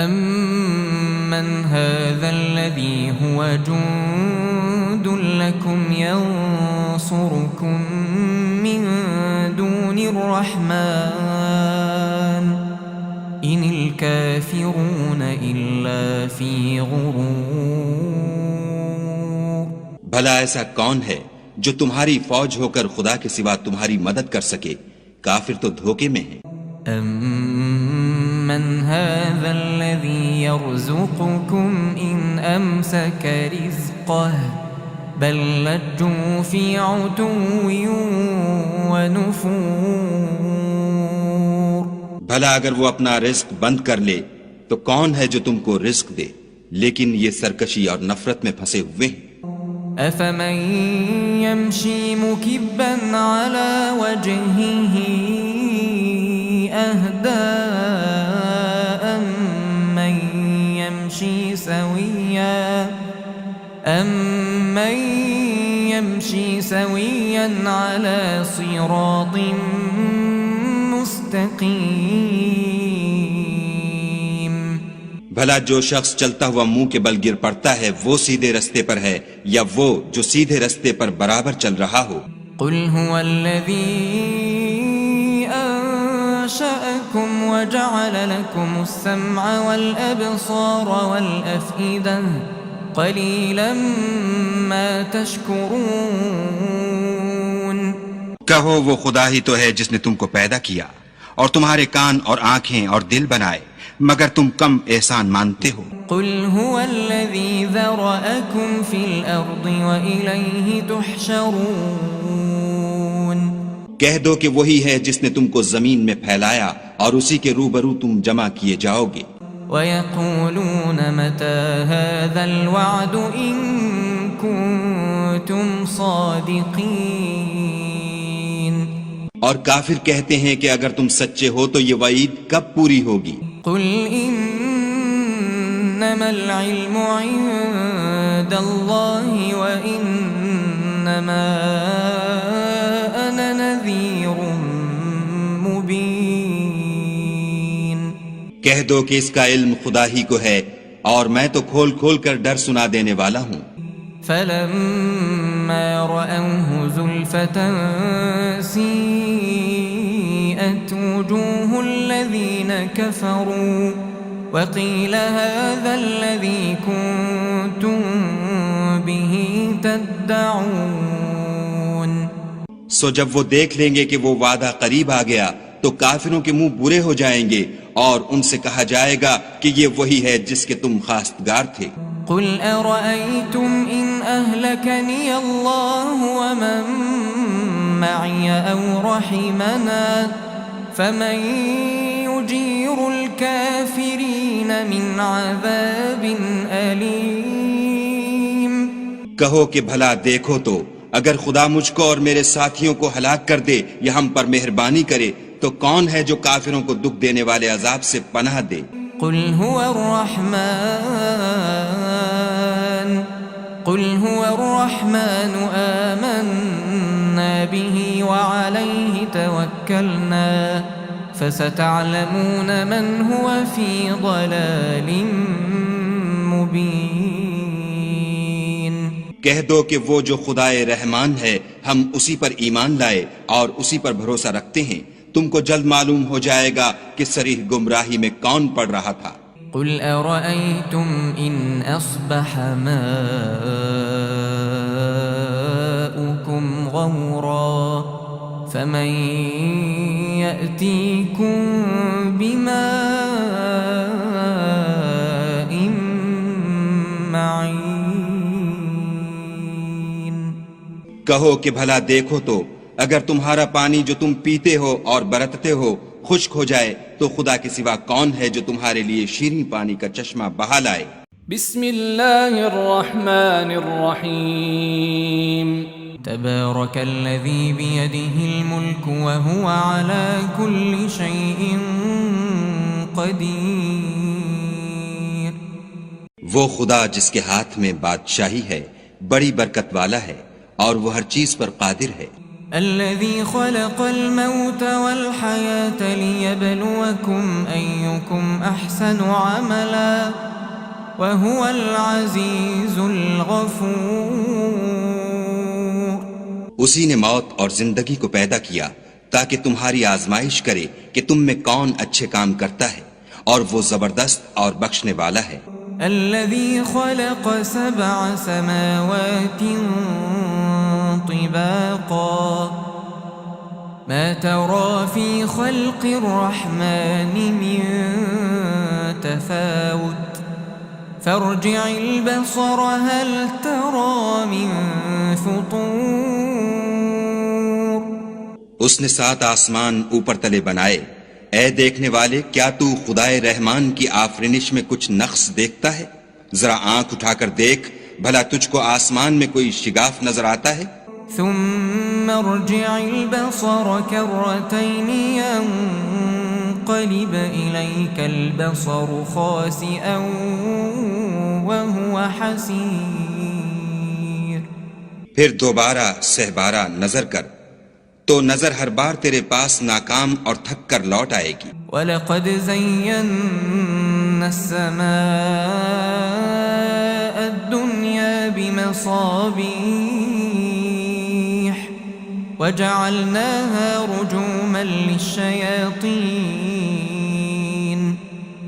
أَمَّنْ هَذَا الَّذِي هُوَ جُندٌ لَكُمْ يَنصُرُكُم مِّن دُونِ الرَّحْمَنِ إِنِ الْكَافِرُونَ إِلَّا فِي غُرُورٍ بھلا ایسا کون ہے جو تمہاری فوج ہو کر خدا کے سوا تمہاری مدد کر سکے؟ کافر تو دھوکے میں ہیں۔ أَمَّنْ هَذَا الَّذِي يَرْزُقُكُمْ إِنْ أَمْسَكَ رِزْقَهُ بَلْ لَجُّوا فِي عُتُوٍّ وَنُفُورٍ بھلا اگر وہ اپنا رزق بند کر لے تو کون ہے جو تم کو رزق دے؟ لیکن یہ سرکشی اور نفرت میں پھنسے ہوئے ہیں۔ أَفَمَن يَمْشِي مُكِبًّا عَلَى وَجْهِهِ أَهْدَىٰ أَمَّن يَمْشِي سَوِيًّا عَلَى صِرَاطٍ مُسْتَقِيمٍ بھلا جو شخص چلتا ہوا منہ کے بل گر پڑتا ہے وہ سیدھے رستے پر ہے یا وہ جو سیدھے رستے پر برابر چل رہا ہو؟ قُلْ هُوَ الَّذِي أَنشَأَكُمْ وَجَعَلَ لَكُمُ السَّمْعَ وَالْأَبْصَارَ وَالْأَفْئِدَةَ قَلِيلًا مَا تَشْكُرُونَ کہو وہ خدا ہی تو ہے جس نے تم کو پیدا کیا اور تمہارے کان اور آنکھیں اور دل بنائے، مگر تم کم احسان مانتے ہو۔ قُلْ هُوَ الَّذِي ذَرَأَكُمْ فِي الْأَرْضِ وَإِلَيْهِ تُحْشَرُونَ کہہ دو کہ وہی ہے جس نے تم کو زمین میں پھیلایا اور اسی کے روبرو تم جمع کیے جاؤ گے۔ وَيَقُولُونَ مَتَى هَذَا الْوَعْدُ إِن كُنتُمْ صَادِقِينَ اور کافر کہتے ہیں کہ اگر تم سچے ہو تو یہ وعید کب پوری ہوگی؟ قُلْ إِنَّمَا الْعِلْمُ عِندَ اللَّهِ وَإِنَّمَا أَنَا نَذِيرٌ مُبِينٌ کہہ دو کہ اس کا علم خدا ہی کو ہے اور میں تو کھول کھول کر ڈر سنا دینے والا ہوں۔ فَلَمَّا رَأَوْهُ زُلْفَةً سِيئَتْ وُجُوهُ الَّذِينَ كَفَرُوا وَقِيلَ هَذَا الَّذِي كُنتُم بِهِ تَدَّعُونَ سو جب وہ دیکھ لیں گے کہ وہ وعدہ قریب آ گیا تو کافروں کے منہ برے ہو جائیں گے اور ان سے کہا جائے گا کہ یہ وہی ہے جس کے تم خواستگار تھے۔ قُلْ أَرَأَيْتُمْ إِنْ أَهْلَكَنِيَ اللَّهُ وَمَن مَّعِيَ أَوْ رَحِمَنَا فَمَن يُجِيرُ الْكَافِرِينَ مِنْ عَذَابٍ أَلِيمٍ کہو کہ بھلا دیکھو تو اگر خدا مجھ کو اور میرے ساتھیوں کو ہلاک کر دے یا ہم پر مہربانی کرے تو کون ہے جو کافروں کو دکھ دینے والے عذاب سے پناہ دے؟ قل هو الرحمن آمنا به وعليه توكلنا فستعلمون من هو في ضلال مبين کہہ دو کہ وہ جو خدائے رحمان ہے ہم اسی پر ایمان لائے اور اسی پر بھروسہ رکھتے ہیں، تم کو جلد معلوم ہو جائے گا کہ صریح گمراہی میں کون پڑ رہا تھا۔ قل أرأيتم إن أصبح ماؤكم غورا فمن يأتيكم بماء معين کہو کہ بھلا دیکھو تو اگر تمہارا پانی جو تم پیتے ہو اور برتتے ہو خشک ہو جائے تو خدا کے سوا کون ہے جو تمہارے لیے شیریں پانی کا چشمہ بہا لائے؟ بسم اللہ الرحمن الرحیم تبارك الذي بيده الملك وهو على كل شيء قدير وہ خدا جس کے ہاتھ میں بادشاہی ہے بڑی برکت والا ہے اور وہ ہر چیز پر قادر ہے۔ الذي خلق الموت والحياة ليبلوكم أيكم أحسن عملا وهو العزيز الغفور اسی نے موت اور زندگی کو پیدا کیا تاکہ تمہاری آزمائش کرے کہ تم میں کون اچھے کام کرتا ہے، اور وہ زبردست اور بخشنے والا ہے۔ الذي خلق 7 سماوات طباقا ما ترى في خلق الرحمن من تفاوت فارجع البصر هل ترى من فطور اس نے 7 آسمان اوپر تلے بنائے، اے دیکھنے والے کیا تو خدائے رحمان کی آفرینش میں کچھ نقص دیکھتا ہے؟ ذرا آنکھ اٹھا کر دیکھ بھلا تجھ کو آسمان میں کوئی شگاف نظر آتا ہے؟ ثم ارجع البصر كرتين ينقلب إليك البصر خاسئا وهو حسير پھر دوبارہ سہبارہ نظر کر تو نظر ہر بار تیرے پاس ناکام اور تھک کر لوٹ آئے گی۔ وَلَقَدْ زَيَّنَّا السَّمَاءَ الدُّنْيَا بِمَصَابِيحَ وَجَعَلْنَاهَا رُجُومًا لِلشَّيَاطِينِ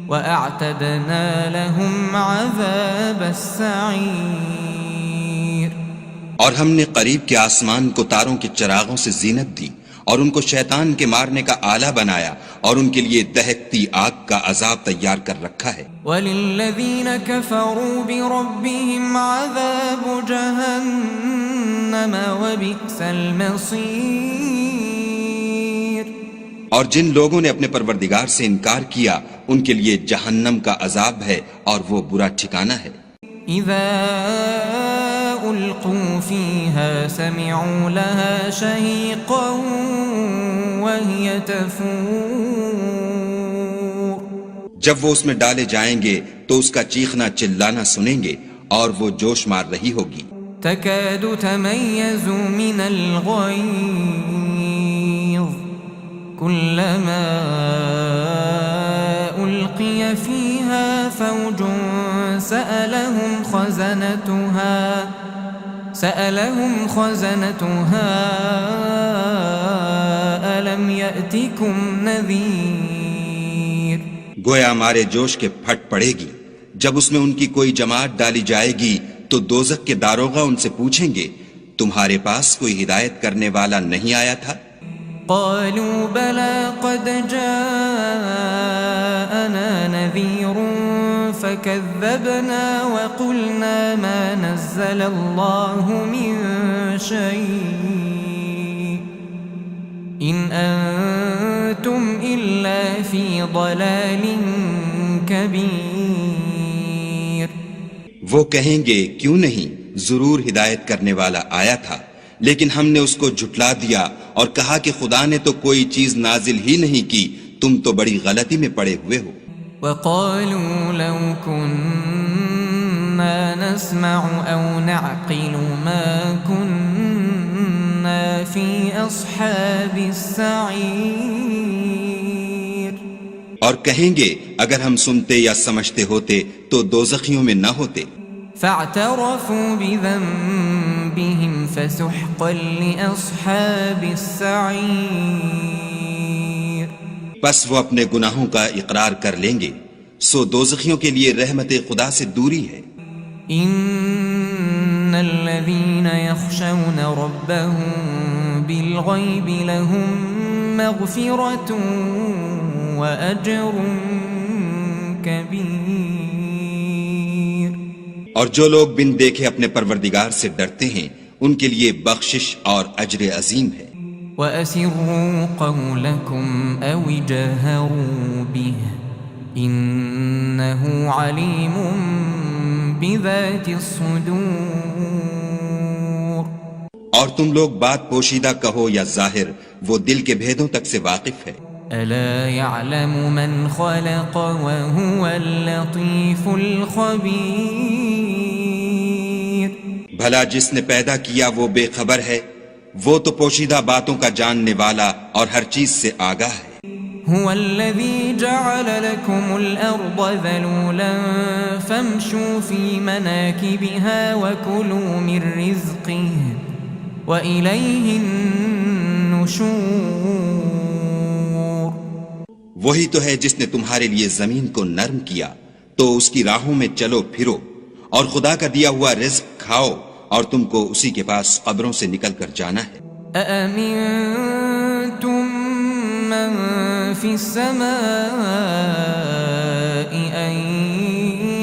وَأَعْتَدْنَا لَهُمْ عَذَابَ السَّعِيرِ اور ہم نے قریب کے آسمان کو تاروں کے چراغوں سے زینت دی اور ان کو شیطان کے مارنے کا آلہ بنایا اور ان کے لیے دہکتی آگ کا عذاب تیار کر رکھا ہے۔ وَلِلَّذِينَ كَفَرُوا بِرَبِّهِمْ عَذَابُ جَهَنَّمَ وَبِئْسَ الْمَصِيرُ اور جن لوگوں نے اپنے پروردگار سے انکار کیا ان کے لیے جہنم کا عذاب ہے اور وہ برا ٹھکانہ ہے۔ اذا القوا فيها سمعوا لها شهيقا وهي تفور جب وہ اس میں ڈالے جائیں گے تو اس کا چیخنا چلانا سنیں گے اور وہ جوش مار رہی ہوگی۔ تكاد تميز من الغيظ كلما ألقي فيها فوج سألهم خزنتها ألم يأتكم نذير گویا مارے جوش کے پھٹ پڑے گی جب اس میں ان کی کوئی جماعت ڈالی جائے گی تو دوزخ کے داروغہ ان سے پوچھیں گے تمہارے پاس کوئی ہدایت کرنے والا نہیں آیا تھا؟ قالوا بلى قد جاءنا نذير فكذبنا وقلنا ما نزل الله من شيء إن أنتم إلا في ضلال كبير وہ کہیں گے کیوں نہیں ضرور ہدایت کرنے والا آیا تھا، لیکن ہم نے اس کو جھٹلا دیا اور کہا کہ خدا نے تو کوئی چیز نازل ہی نہیں کی، تم تو بڑی غلطی میں پڑے ہوئے ہو۔ وقالوا لو كنا نسمع أو نعقل ما كنا في أصحاب السعير، اور کہیں گے اگر ہم سنتے یا سمجھتے ہوتے تو دوزخیوں میں نہ ہوتے۔ فاعترفوا بذنبهم فسحقا لأصحاب السعير، پس وہ اپنے گناہوں کا اقرار کر لیں گے، سو دوزخیوں کے لیے رحمت خدا سے دوری ہے۔ ان الذين يخشون ربهم بالغيب لهم مغفرة وأجر كبير، اور جو لوگ بن دیکھے اپنے پروردگار سے ڈرتے ہیں ان کے لیے بخشش اور اجر عظیم ہے۔ وأسروا قولكم أو اجهروا به إنه عليم بذات الصدور، اور تم لوگ بات پوشیدہ کہو یا ظاہر، وہ دل کے بھیدوں تک سے واقف ہے۔ ألا يعلم من خلق وهو اللطيف الخبير، بھلا جس نے پیدا کیا وہ بے خبر ہے، وہ تو پوشیدہ باتوں کا جاننے والا اور ہر چیز سے آگاہ ہے۔ هو الذي جعل لكم الأرض ذلولا فامشوا في مناكبها وكلوا من رزقه وإليه النشور، وہی تو ہے جس نے تمہارے لیے زمین کو نرم کیا تو اس کی راہوں میں چلو پھرو، اور خدا کا دیا ہوا رزق کھاؤ، اور تم کو اسی کے پاس قبروں سے نکل کر جانا ہے۔ أأمنتم من في السماء أن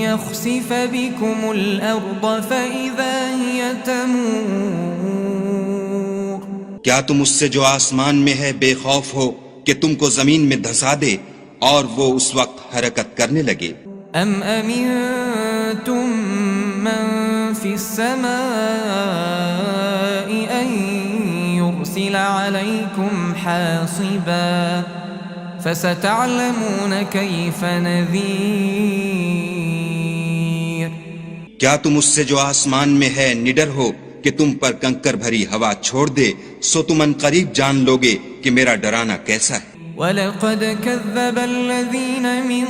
يخسف بكم الأرض فإذا هي تمور، کیا تم اس سے جو آسمان میں ہے بے خوف ہو کہ تم کو زمین میں دھسا دے اور وہ اس وقت حرکت کرنے لگے؟ أم أمنتم من في السماء أن يرسل عليكم حاصبا فستعلمون كيف نذير، کیا تم اس سے جو آسمان میں ہے نڈر ہو کہ تم پر کنکر بھری ہوا چھوڑ دے، سو تم ان قریب جان لوگے کہ میرا ڈرانا کیسا ہے۔ وَلَقَدْ كَذَّبَ الَّذِينَ مِن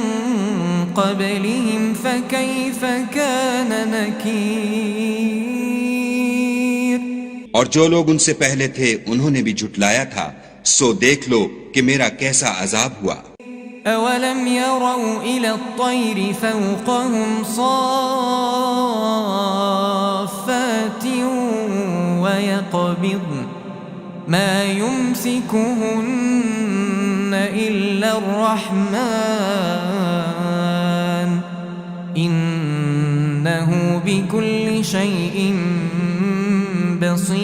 قَبْلِهِمْ فَكَيْفَ كَانَ نَكِيرٌ، اور جو لوگ ان سے پہلے تھے انہوں نے بھی جھٹلایا تھا، سو دیکھ لو کہ میرا کیسا عذاب ہوا۔ أَوَلَمْ يَرَوْا إِلَى الطَّيْرِ فَوْقَهُمْ صَافَّاتٍ وَيَقْبِضْنَ مَا يُمْسِكُهُنَّ إِلَّا الرَّحْمَنُ إِنَّهُ بِكُلِّ شَيْءٍ بَصِيرٌ،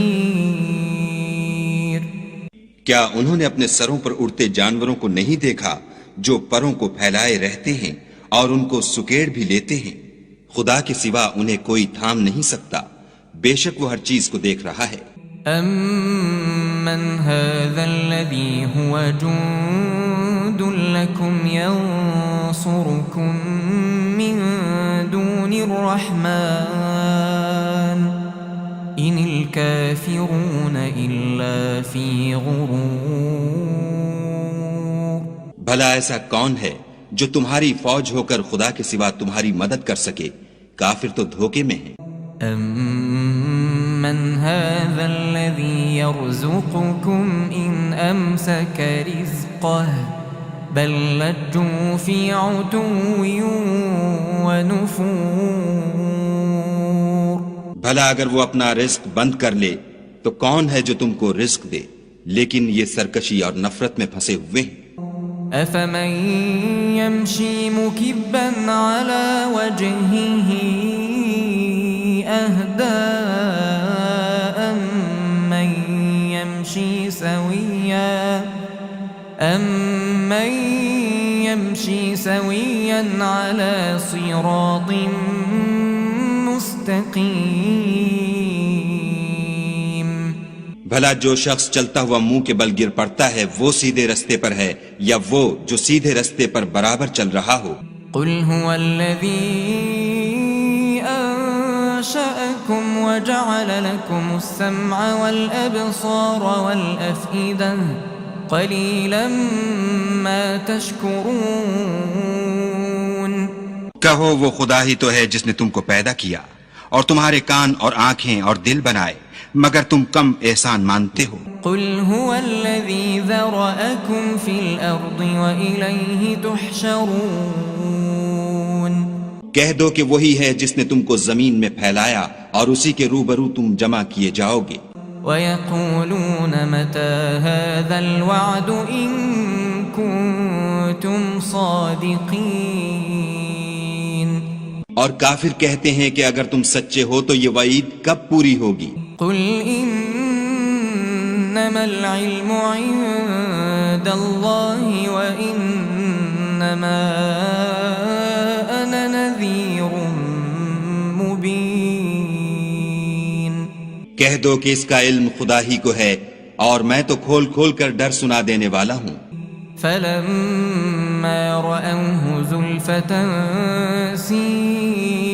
کیا انہوں نے اپنے سروں پر اڑتے جانوروں کو نہیں دیکھا جو پروں کو پھیلائے رہتے ہیں اور ان کو سکیڑ بھی لیتے ہیں؟ خدا کے سوا انہیں کوئی تھام نہیں سکتا، بے شک وہ ہر چیز کو دیکھ رہا ہے۔ أَمَّنْ هَذَا الَّذِي هُوَ جُندٌ لَكُمْ يَنصُرُكُم مِّن دُونِ الرَّحْمَنِ إِنِ الْكَافِرُونَ إِلَّا فِي غُرُورٍ، بھلا ایسا کون ہے جو تمہاری فوج ہو کر خدا کے سوا تمہاری مدد کر سکے؟ کافر تو دھوکے میں ہیں۔ أَمَّنْ هَذَا الَّذِي يَرْزُقُكُمْ إِنْ أَمْسَكَ رِزْقَهُ بَلْ لَجُّوا فِي عُتُوٍّ وَنُفُورٍ، بھلا اگر وہ اپنا رزق بند کر لے تو کون ہے جو تم کو رزق دے؟ لیکن یہ سرکشی اور نفرت میں پھنسے ہوئے ہیں۔ أَفَمَن يَمْشِي مُكِبًّا عَلَى وَجْهِهِ أَهْدَىٰ أَمَّن يَمْشِي سَوِيًّا عَلَى صِرَاطٍ مستقيم بھلا جو شخص چلتا ہوا منہ کے بل گر پڑتا ہے وہ سیدھے رستے پر ہے یا وہ جو سیدھے رستے پر برابر چل رہا ہو؟ قل هو الذي أنشأكم وجعل لكم السمع والأبصار والأفئدة قليلا ما تشكرون کہو وہ خدا ہی تو ہے جس نے تم کو پیدا کیا اور تمہارے کان اور آنکھیں اور دل بنائے مگر تم کم احسان مانتے ہو۔ قل هو الذي ذرأكم في الأرض وإليه تحشرون کہہ دو کہ وہی ہے جس نے تم کو زمین میں پھیلایا اور اسی کے روبرو تم جمع کیے جاؤ گے۔ وَيَقُولُونَ مَتَى هَذَا الْوَعْدُ إِن كُنتُمْ صَادِقِينَ اور کافر کہتے ہیں کہ اگر تم سچے ہو تو یہ وعید کب پوری ہوگی؟ قُلْ إِنَّمَا الْعِلْمُ عِندَ اللَّهِ وَإِنَّمَا أَنَا نَذِيرٌ مُبِينٌ کہہ دو کہ اس کا علم خدا ہی کو ہے اور میں تو کھول کھول کر ڈر سنا دینے والا ہوں۔ فَلَمَّا رَأَوْهُ زُلْفَةً سِيئَتْ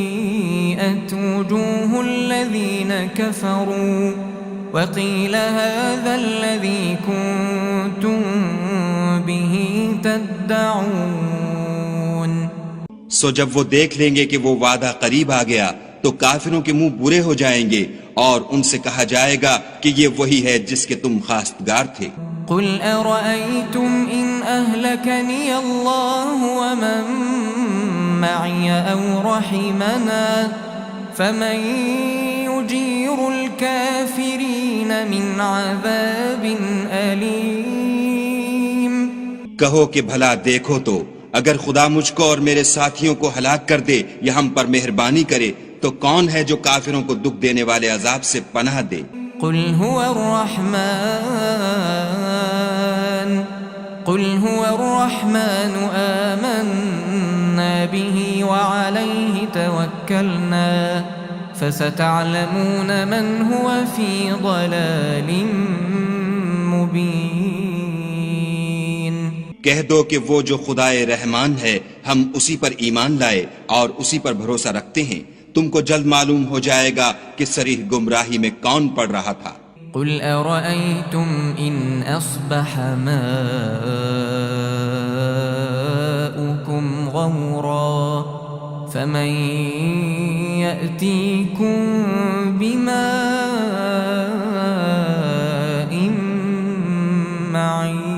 وُجُوهُ الَّذِينَ كَفَرُوا وَقِيلَ هَذَا الَّذِي كُنتُم بِهِ تَدَّعُونَ سو جب وہ دیکھ لیں گے کہ وہ وعدہ قریب آ گیا تو کافروں کے منہ برے ہو جائیں گے اور ان سے کہا جائے گا کہ یہ وہی ہے جس کے تم خواستگار تھے۔ قُلْ أَرَأَيْتُمْ إِنْ أَهْلَكَنِيَ اللَّهُ وَمَن مَّعِيَ أَوْ رَحِمَنَا فَمَن يُجِيرُ الْكَافِرِينَ مِنْ عَذَابٍ أَلِيمٍ کہو کہ بھلا دیکھو تو اگر خدا مجھ کو اور میرے ساتھیوں کو ہلاک کر دے یا ہم پر مہربانی کرے تو کون ہے جو کافروں کو دکھ دینے والے عذاب سے پناہ دے؟ قل هو الرحمن آمنا به وعليه توكلنا فستعلمون من هو في ضلال مبين کہہ دو کہ وہ جو خدائے رحمان ہے ہم اسی پر ایمان لائے اور اسی پر بھروسہ رکھتے ہیں، تم کو جلد معلوم ہو جائے گا کہ صریح گمراہی میں کون پڑ رہا تھا۔ قل أرأيتم إن أصبح ماؤكم غورا فمن يأتيكم بماء معين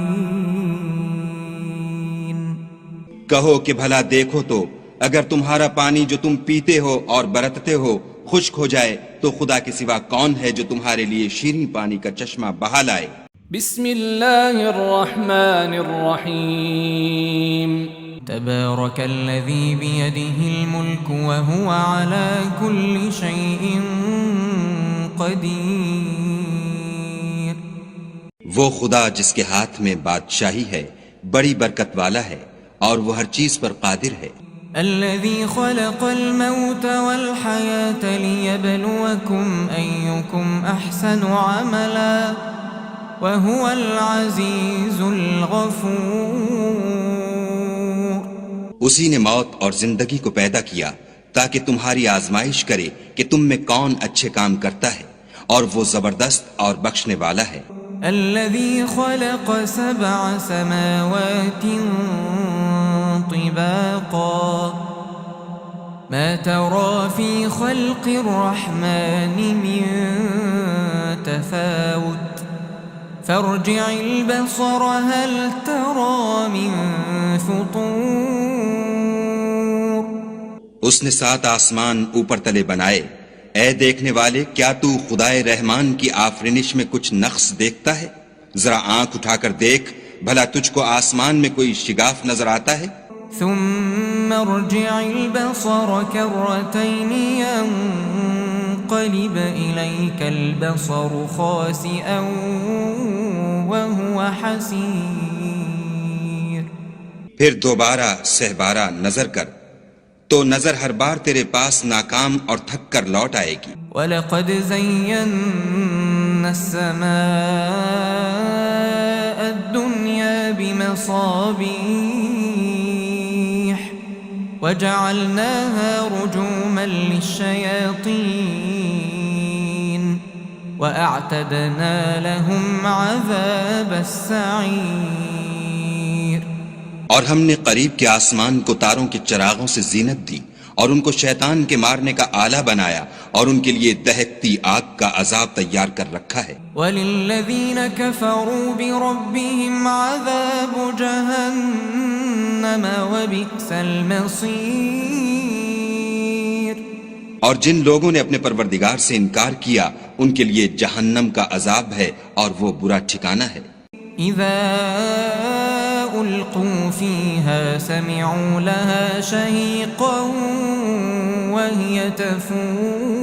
کہو کہ بھلا دیکھو تو اگر تمہارا پانی جو تم پیتے ہو اور برتتے ہو خشک ہو جائے تو خدا کے سوا کون ہے جو تمہارے لیے شیریں پانی کا چشمہ بہا لائے؟ بسم اللہ الرحمن الرحیم تبارك الذي بيده الملك وهو على كل شيء قدير وہ خدا جس کے ہاتھ میں بادشاہی ہے بڑی برکت والا ہے اور وہ ہر چیز پر قادر ہے۔ الذي خلق الموت والحياة ليبلوكم أيكم أحسن عملا وهو العزيز الغفور اسی نے موت اور زندگی کو پیدا کیا تاکہ تمہاری آزمائش کرے کہ تم میں کون اچھے کام کرتا ہے اور وہ زبردست اور بخشنے والا ہے۔ الذي خلق 7 سماوات طباقا ما ترى في خلق الرحمن من تفاوت فارجع البصر هل ترى من فطور اس نے 7 آسمان اوپر تلے بنائے، اے دیکھنے والے کیا تو خدائے رحمان کی آفرینش میں کچھ نقص دیکھتا ہے؟ ذرا آنکھ اٹھا کر دیکھ بھلا تجھ کو آسمان میں کوئی شگاف نظر آتا ہے؟ ثم ارجع البصر كرتين ينقلب إليك البصر خاسئا وهو حسير پھر دوبارہ سہبارہ نظر کر تو نظر ہر بار تیرے پاس ناکام اور تھک کر لوٹ آئے گی. وَلَقَدْ زَيَّنَّا السَّمَاءَ الدُّنْيَا بِمَصَابِيحَ وَجَعَلْنَاهَا رُجُومًا لِلشَّيَاطِينِ وَأَعْتَدْنَا لَهُمْ عَذَابَ السَّعِيرِ. اور ہم نے قریب کے آسمان کو تاروں کے چراغوں سے زینت دی اور ان کو شیطان کے مارنے کا آلہ بنایا اور ان کے لیے دہکتی آگ کا عذاب تیار کر رکھا ہے. وَلِلَّذِينَ كَفَرُوا بِرَبِّهِمْ عَذَابُ جَهَنَّمَ وَبِئْسَ الْمَصِيرُ. اور جن لوگوں نے اپنے پروردگار سے انکار کیا ان کے لیے جہنم کا عذاب ہے اور وہ برا ٹھکانہ ہے. اذا القوا فيها سمعوا لها شهيقا وهي تفور.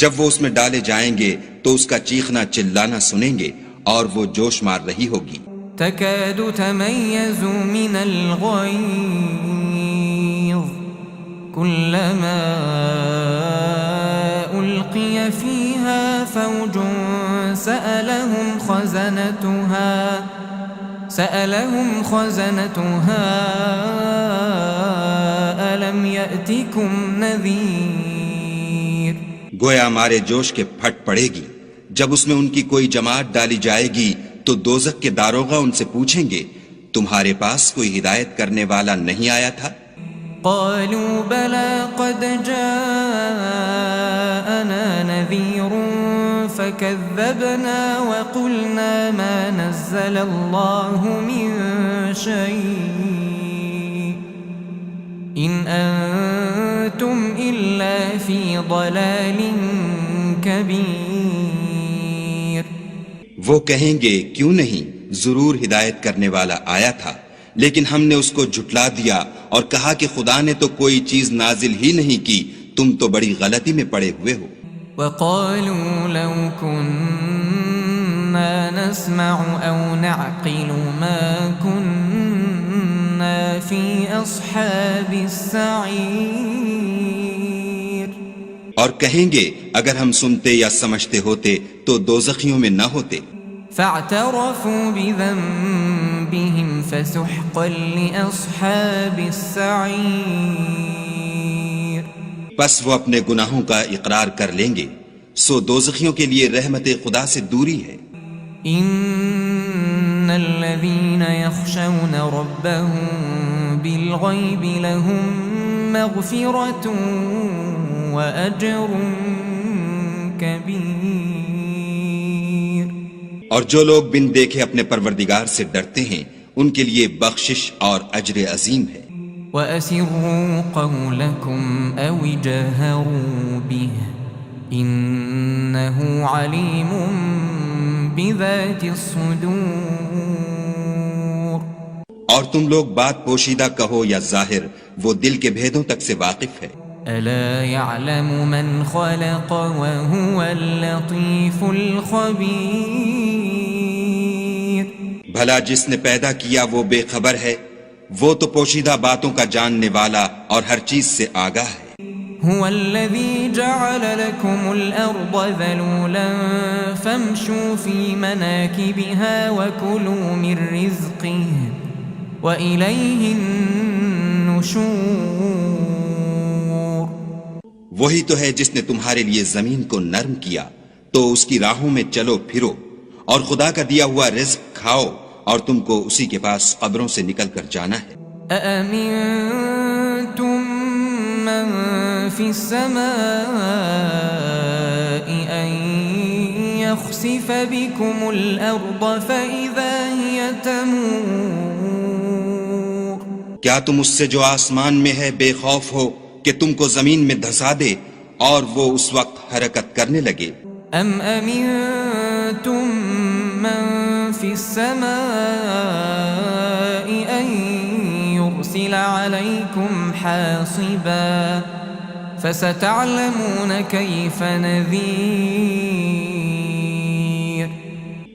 جب وہ اس میں ڈالے جائیں گے تو اس کا چیخنا چلانا سنیں گے اور وہ جوش مار رہی ہوگی. تكاد تميز من الغيظ كلما ألقي فيها فوج سألهم خزنتها ألم يأتكم نذير. گویا مارے جوش کے پھٹ پڑے گی. جب اس میں ان کی کوئی جماعت ڈالی جائے گی تو دوزخ کے داروغہ ان سے پوچھیں گے تمہارے پاس کوئی ہدایت کرنے والا نہیں آیا تھا؟ قالوا بلى قد جاءنا نذير فكذبنا وقلنا ما نزل الله من شيء إن أنتم إلا في ضلال كبير. وہ کہیں گے کیوں نہیں، ضرور ہدایت کرنے والا آیا تھا، لیکن ہم نے اس کو جھٹلا دیا اور کہا کہ خدا نے تو کوئی چیز نازل ہی نہیں کی، تم تو بڑی غلطی میں پڑے ہوئے ہو. وقالوا لو كنا نسمع أو نعقل ما كنا في أصحاب السعير. اور کہیں گے اگر ہم سنتے یا سمجھتے ہوتے تو دوزخیوں میں نہ ہوتے. فاعترفوا بذنبهم فسحقا لأصحاب السعير. پس وہ اپنے گناہوں کا اقرار کر لیں گے، سو دوزخیوں کے لیے رحمت خدا سے دوری ہے. ان الذين يخشون ربهم بالغيب لهم مغفرة وأجر كبير. اور جو لوگ بن دیکھے اپنے پروردگار سے ڈرتے ہیں ان کے لیے بخشش اور اجر عظیم ہے. وَأَسِرُّوا قَوْلَكُمْ أَوِ جَهَرُوا بِهِ إِنَّهُ عَلِيمٌ بِذَاتِ الصُّدُورِ. اور تم لوگ بات پوشیدہ کہو یا ظاہر، وہ دل کے بھیدوں تک سے واقف ہے. أَلَا يَعْلَمُ مَنْ خَلَقَ وَهُوَ اللَّطِيفُ الْخَبِيرُ. بھلا جس نے پیدا کیا وہ بے خبر ہے، وہ تو پوشیدہ باتوں کا جاننے والا اور ہر چیز سے آگاہ ہے. هو الذي جعل لكم الأرض ذلولا فامشوا في مناكبها وكلوا من رزقه وإليه النشور. وہی تو ہے جس نے تمہارے لیے زمین کو نرم کیا تو اس کی راہوں میں چلو پھرو اور خدا کا دیا ہوا رزق کھاؤ اور تم کو اسی کے پاس قبروں سے نکل کر جانا ہے. أأمنتم من في السماء أن يخسف بكم الأرض فإذا هي تمور. کیا تم اس سے جو آسمان میں ہے بے خوف ہو کہ تم کو زمین میں دھسا دے اور وہ اس وقت حرکت کرنے لگے؟ ام امنتم من في السماء ان يرسل عليكم حاصبا فستعلمون كيف نذير.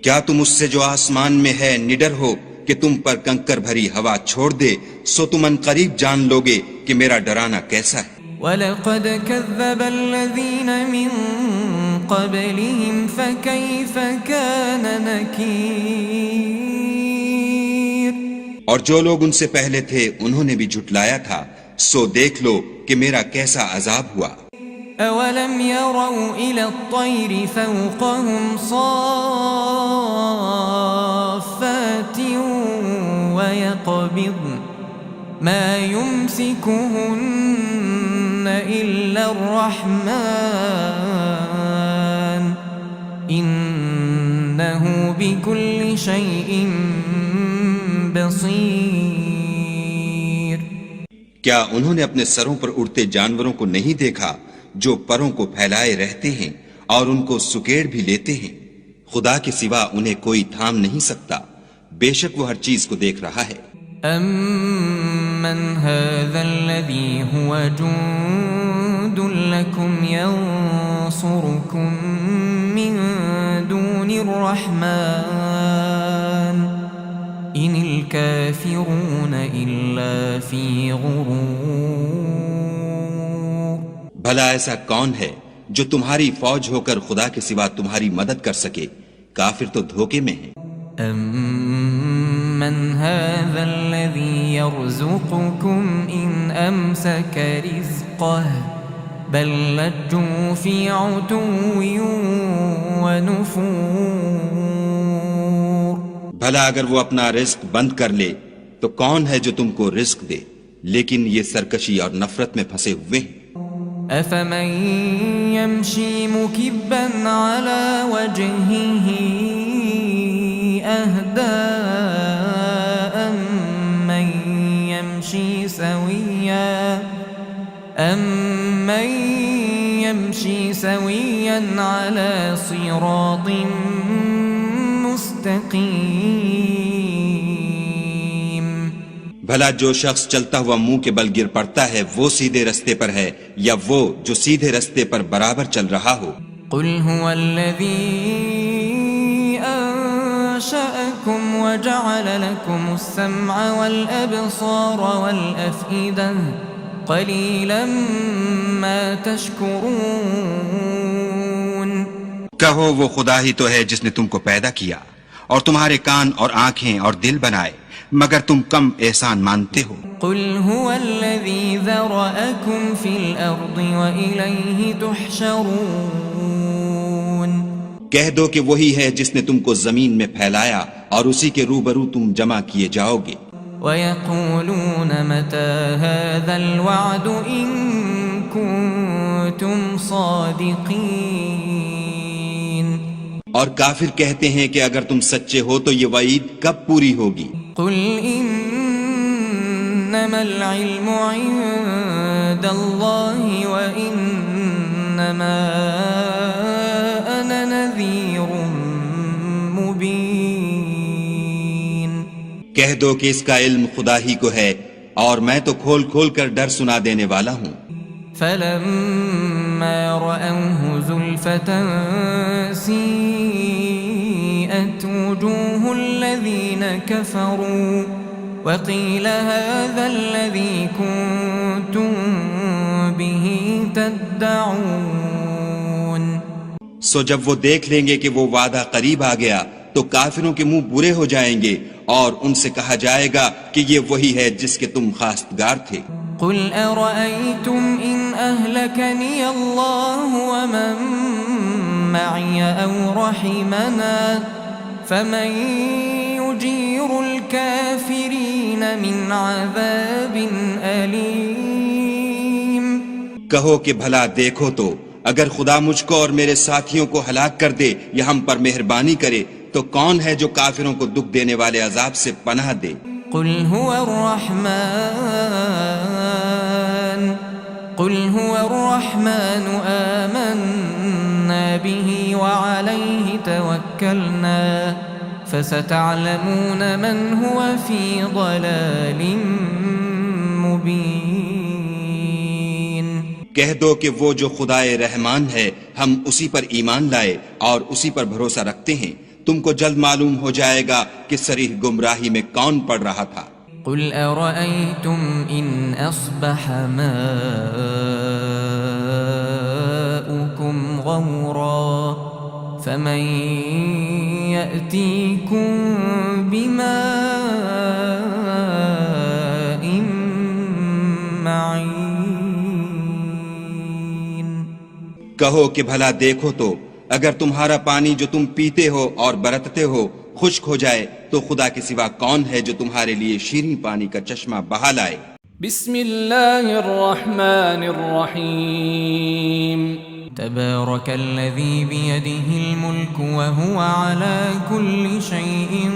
کیا تم اس سے جو آسمان میں ہے نڈر ہو کہ تم پر کنکر بھری ہوا چھوڑ دے سو تم ان قریب جان لوگے کہ میرا ڈرانا کیسا ہے۔ وَلَقَدْ كَذَّبَ الَّذِينَ مِن قَبْلِهِمْ فَكَيْفَ كَانَ نَكِيرٌ۔ اور جو لوگ ان سے پہلے تھے انہوں نے بھی جھٹلایا تھا، سو دیکھ لو کہ میرا کیسا عذاب ہوا۔ أَوَلَمْ يَرَوْا إِلَى الطَّيْرِ فَوْقَهُمْ صَافَّاتٍ وَيَقْبِضْنَ مَا يُمْسِكُهُنَّ إِلَّا الرَّحْمَنُ إِنَّهُ بِكُلِّ شَيْءٍ بَصِيرٌ۔ کیا انہوں نے اپنے سروں پر اڑتے جانوروں کو نہیں دیکھا جو پروں کو پھیلائے رہتے ہیں اور ان کو سکیڑ بھی لیتے ہیں؟ خدا کے سوا انہیں کوئی تھام نہیں سکتا، بے شک وہ ہر چیز کو دیکھ رہا ہے۔ أَمَّنْ هَذَا الَّذِي هُوَ جُندٌ لَكُمْ يَنصُرُكُم مِّن دُونِ الرَّحْمَنِ إِنِ الْكَافِرُونَ إِلَّا فِي غُرُورٍ۔ بھلا ایسا کون ہے جو تمہاری فوج ہو کر خدا کے سوا تمہاری مدد کر سکے؟ کافر تو دھوکے میں ہیں۔ أَمَّنْ هَذَا الَّذِي يَرْزُقُكُمْ إِنْ أَمْسَكَ رِزْقَهُ بَلْ لَجُّوا فِي عُتُوٍّ وَنُفُورٍ۔ بھلا اگر وہ اپنا رزق بند کر لے تو کون ہے جو تم کو رزق دے؟ لیکن یہ سرکشی اور نفرت میں پھنسے ہوئے ہیں۔ أَفَمَن يَمْشِي مُكِبًّا عَلَى وَجْهِهِ أَهْدَىٰ أَمَّن يَمْشِي سَوِيًّا عَلَى صِرَاطٍ مُسْتَقِيمٍ۔ بھلا جو شخص چلتا ہوا منہ کے بل گر پڑتا ہے وہ سیدھے رستے پر ہے یا وہ جو سیدھے رستے پر برابر چل رہا ہو؟ قُلْ هُوَ الَّذِي أَنشَأَكُمْ وَجَعَلَ لَكُمُ السَّمْعَ وَالْأَبْصَارَ وَالْأَفْئِدَةَ قَلِيلًا مَا تَشْكُرُونَ۔ کہو وہ خدا ہی تو ہے جس نے تم کو پیدا کیا اور تمہارے کان اور آنکھیں اور دل بنائے، مگر تم کم احسان مانتے ہو۔ قُلْ هُوَ الَّذِي ذَرَأَكُمْ فِي الْأَرْضِ وَإِلَيْهِ تُحْشَرُونَ۔ کہہ دو کہ وہی ہے جس نے تم کو زمین میں پھیلایا اور اسی کے روبرو تم جمع کیے جاؤ گے۔ وَيَقُولُونَ مَتَى هَذَا الْوَعْدُ إِن كُنتُمْ صَادِقِينَ۔ اور کافر کہتے ہیں کہ اگر تم سچے ہو تو یہ وعید کب پوری ہوگی؟ قُلْ إِنَّمَا الْعِلْمُ عِندَ اللَّهِ وَإِنَّمَا أَنَا نَذِيرٌ مُبِينٌ۔ کہہ دو کہ اس کا علم خدا ہی کو ہے اور میں تو کھول کھول کر ڈر سنا دینے والا ہوں۔ فَلَمَّا رَأَوْهُ زُلْفَةً سِيئَتْ وُجُوهُ الَّذِينَ كَفَرُوا وَقِيلَ هَذَا الَّذِي كُنتُم بِهِ تَدَّعُونَ۔ سو جب وہ دیکھ لیں گے کہ وہ وعدہ قریب آ گیا تو کافروں کے منہ برے ہو جائیں گے اور ان سے کہا جائے گا کہ یہ وہی ہے جس کے تم خواستگار تھے۔ قُلْ أَرَأَيْتُمْ إِنْ أَهْلَكَنِيَ اللَّهُ وَمَن مَّعِيَ أَوْ رَحِمَنَا فَمَن يُجِيرُ الْكَافِرِينَ مِنْ عَذَابٍ أَلِيمٍ۔ کہو کہ بھلا دیکھو تو اگر خدا مجھ کو اور میرے ساتھیوں کو ہلاک کر دے یا ہم پر مہربانی کرے تو کون ہے جو کافروں کو دکھ دینے والے عذاب سے پناہ دے؟ قُلْ هُوَ الرَّحْمَنُ آمَنَّا بِهِ وَعَلَيْهِ تَوَكَّلْنَا فَسَتَعْلَمُونَ مَنْ هُوَ فِي ضَلَالٍ مُبِينٍ۔ کہہ دو کہ وہ جو خدائے رحمان ہے ہم اسی پر ایمان لائے اور اسی پر بھروسہ رکھتے ہیں، تم کو جلد معلوم ہو جائے گا کہ صریح گمراہی میں کون پڑ رہا تھا۔ قل أرأيتم إن أصبح ماؤكم غورا فمن يأتيكم بماء معين۔ کہو کہ بھلا دیکھو تو اگر تمہارا پانی جو تم پیتے ہو اور برتتے ہو خشک ہو جائے تو خدا کے سوا کون ہے جو تمہارے لیے شیریں پانی کا چشمہ بہا لائے۔ بسم اللہ الرحمن الرحیم۔ تبارك الذي بيده الملك وهو على كل شيء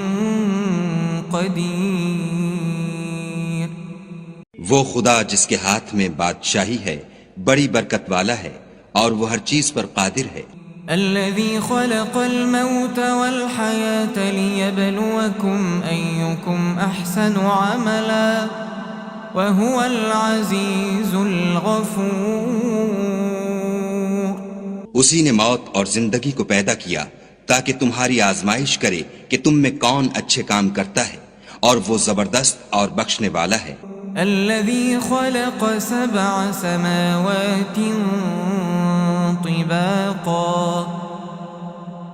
قدير۔ وہ خدا جس کے ہاتھ میں بادشاہی ہے بڑی برکت والا ہے اور وہ ہر چیز پر قادر ہے۔ الذي خلق الموت والحياة ليبلوكم أيكم أحسن عملا وهو العزيز الغفور۔ اسی نے موت اور زندگی کو پیدا کیا تاکہ تمہاری آزمائش کرے کہ تم میں کون اچھے کام کرتا ہے، اور وہ زبردست اور بخشنے والا ہے۔ الذي خلق 7 سماوات طباقا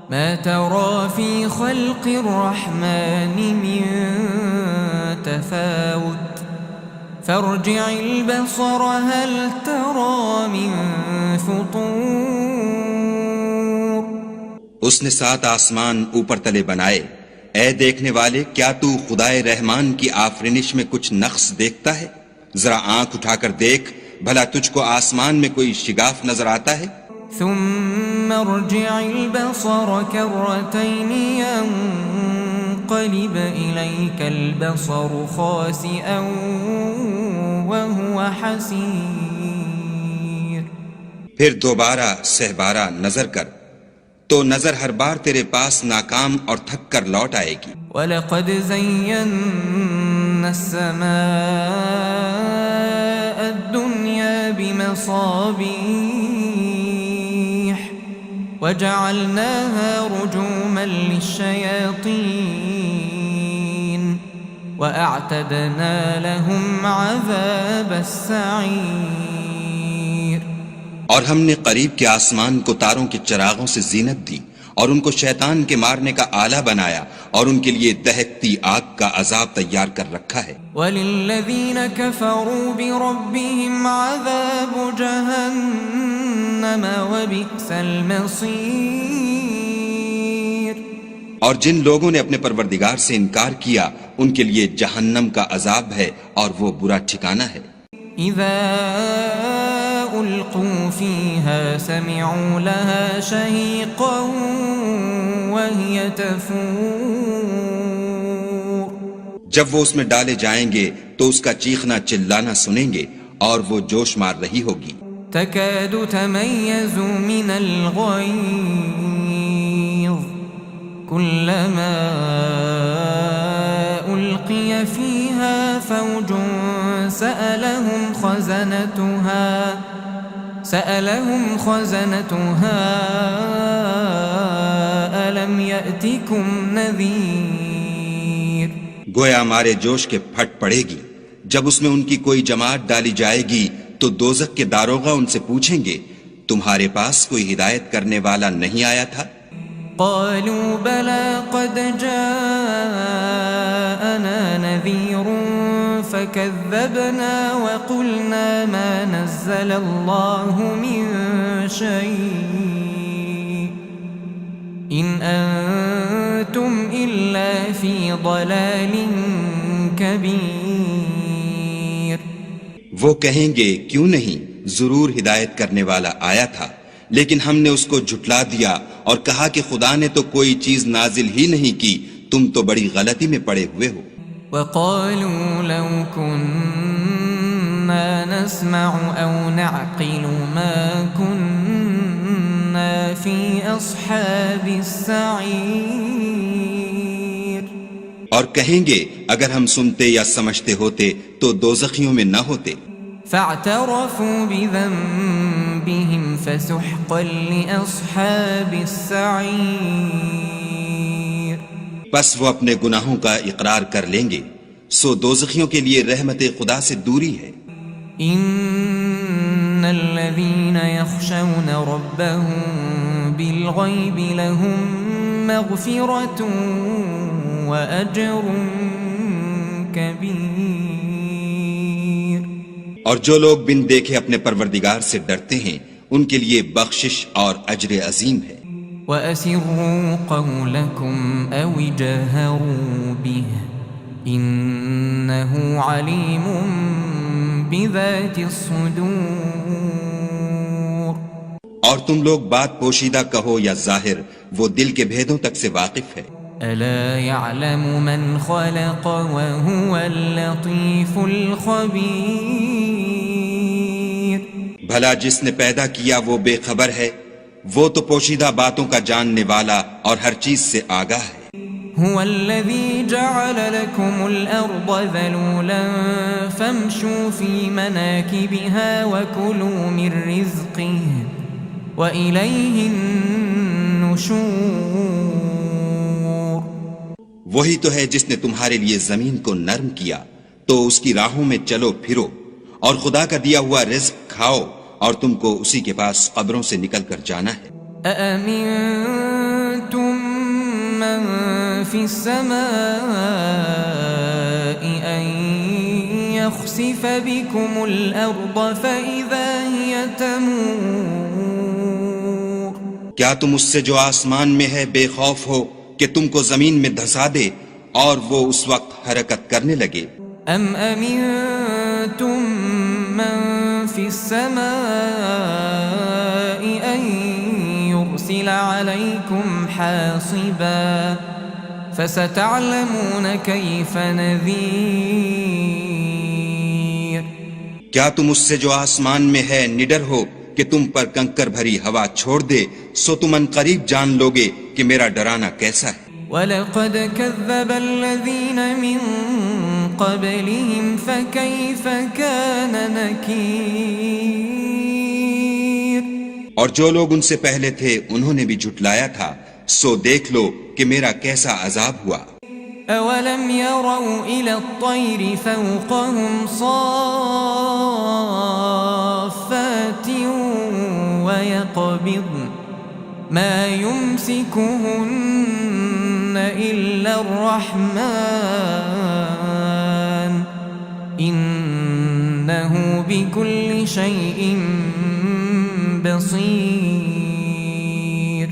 ما ترى في خلق الرحمن من تفاوت فارجع البصر هل ترى من فطور۔ اس نے 7 آسمان اوپر تلے بنائے، اے دیکھنے والے کیا تو خدائے رحمان کی آفرینش میں کچھ نقص دیکھتا ہے؟ ذرا آنکھ اٹھا کر دیکھ بھلا تجھ کو آسمان میں کوئی شگاف نظر آتا ہے؟ ثم ارجع البصر كرتين ينقلب إليك البصر خاسئا وهو حسير۔ پھر دوبارہ سہبارہ نظر کر تو نظر ہر بار تیرے پاس ناکام اور تھک کر لوٹ آئے گی۔ وَلَقَدْ زَيَّنَّا السَّمَاءَ الدُّنْيَا بِمَصَابِيحَ وَجَعَلْنَاهَا رُجُومًا لِلشَّيَاطِينِ وَأَعْتَدْنَا لَهُمْ عَذَابَ السَّعِيرِ۔ اور ہم نے قریب کے آسمان کو تاروں کے چراغوں سے زینت دی اور ان کو شیطان کے مارنے کا آلہ بنایا اور ان کے لیے دہکتی آگ کا عذاب تیار کر رکھا ہے۔ وَلِلَّذِينَ كَفَرُوا بِرَبِّهِمْ عَذَابُ جَهَنَّمَ وَبِئْسَ الْمَصِيرُ۔ اور جن لوگوں نے اپنے پروردگار سے انکار کیا ان کے لیے جہنم کا عذاب ہے اور وہ برا ٹھکانہ ہے۔ اذا القوا فيها سمعوا لها شهيقا وهي تفور۔ جب وہ اس میں ڈالے جائیں گے تو اس کا چیخنا چلانا سنیں گے اور وہ جوش مار رہی ہوگی۔ تكاد تميز من الغيظ كلما ألقي فيها فوج سألهم خزنتها ألم يأتكم نذير۔ گویا مارے جوش کے پھٹ پڑے گی جب اس میں ان کی کوئی جماعت ڈالی جائے گی تو دوزخ کے داروغہ ان سے پوچھیں گے تمہارے پاس کوئی ہدایت کرنے والا نہیں آیا تھا؟ قالوا بلى قد جاءنا نذير فكذبنا وقلنا ما نزل الله من شيء إن أنتم إلا في ضلال كبير۔ وہ کہیں گے کیوں نہیں، ضرور ہدایت کرنے والا آیا تھا، لیکن ہم نے اس کو جھٹلا دیا اور کہا کہ خدا نے تو کوئی چیز نازل ہی نہیں کی، تم تو بڑی غلطی میں پڑے ہوئے ہو۔ وقالوا لو كنا نسمع أو نعقل ما كنا في أصحاب السعير۔ اور کہیں گے اگر ہم سنتے یا سمجھتے ہوتے تو دوزخیوں میں نہ ہوتے۔ فاعترفوا بذنبهم فسحقا لأصحاب السعير۔ پس وہ اپنے گناہوں کا اقرار کر لیں گے، سو دوزخیوں کے لیے رحمت خدا سے دوری ہے۔ ان الذين يخشون ربهم بالغيب لهم مغفرة واجر كبير۔ اور جو لوگ بن دیکھے اپنے پروردگار سے ڈرتے ہیں ان کے لیے بخشش اور اجر عظیم ہے۔ وَأَسِرُّوا قَوْلَكُمْ أَوِ جَهَرُوا بِهِ إِنَّهُ عَلِيمٌ بِذَاتِ الصُّدُورِ۔ اور تم لوگ بات پوشیدہ کہو یا ظاہر، وہ دل کے بھیدوں تک سے واقف ہے۔ أَلَا يَعْلَمُ مَنْ خَلَقَ وَهُوَ اللَّطِيفُ الْخَبِيرُ۔ بھلا جس نے پیدا کیا وہ بے خبر ہے، وہ تو پوشیدہ باتوں کا جاننے والا اور ہر چیز سے آگاہ ہے۔ هو الذي جعل لكم الأرض ذلولا فامشوا في مناكبها وكلوا من رزقه وإليه النشور۔ وہی تو ہے جس نے تمہارے لیے زمین کو نرم کیا تو اس کی راہوں میں چلو پھرو، اور خدا کا دیا ہوا رزق کھاؤ، اور تم کو اسی کے پاس قبروں سے نکل کر جانا ہے۔ أأمنتم من في السماء أن يخسف بكم الأرض فإذا هي تمور۔ کیا تم اس سے جو آسمان میں ہے بے خوف ہو کہ تم کو زمین میں دھسا دے اور وہ اس وقت حرکت کرنے لگے؟ ام امنتم من في السماء ان يرسل عليكم حاصبا فستعلمون كيف نذير۔ کیا تم اس سے جو آسمان میں ہے نڈر ہو کہ تم پر کنکر بھری ہوا چھوڑ دے، سو تم ان قریب جان لوگے کہ میرا ڈرانا کیسا ہے۔ وَلَقَدْ كَذَّبَ الَّذِينَ مِن قَبْلِهِمْ فَكَيْفَ كَانَ نَكِيرٌ۔ اور جو لوگ ان سے پہلے تھے انہوں نے بھی جھٹلایا تھا، سو دیکھ لو کہ میرا کیسا عذاب ہوا۔ أَوَلَمْ يَرَوْا إِلَى الطَّيْرِ فَوْقَهُمْ صَافَّاتٍ وَيَقْبِضْنَ مَا يُمْسِكُهُنَّ إِلَّا الرَّحْمَنُ إِنَّهُ بِكُلِّ شَيْءٍ بَصِيرٌ۔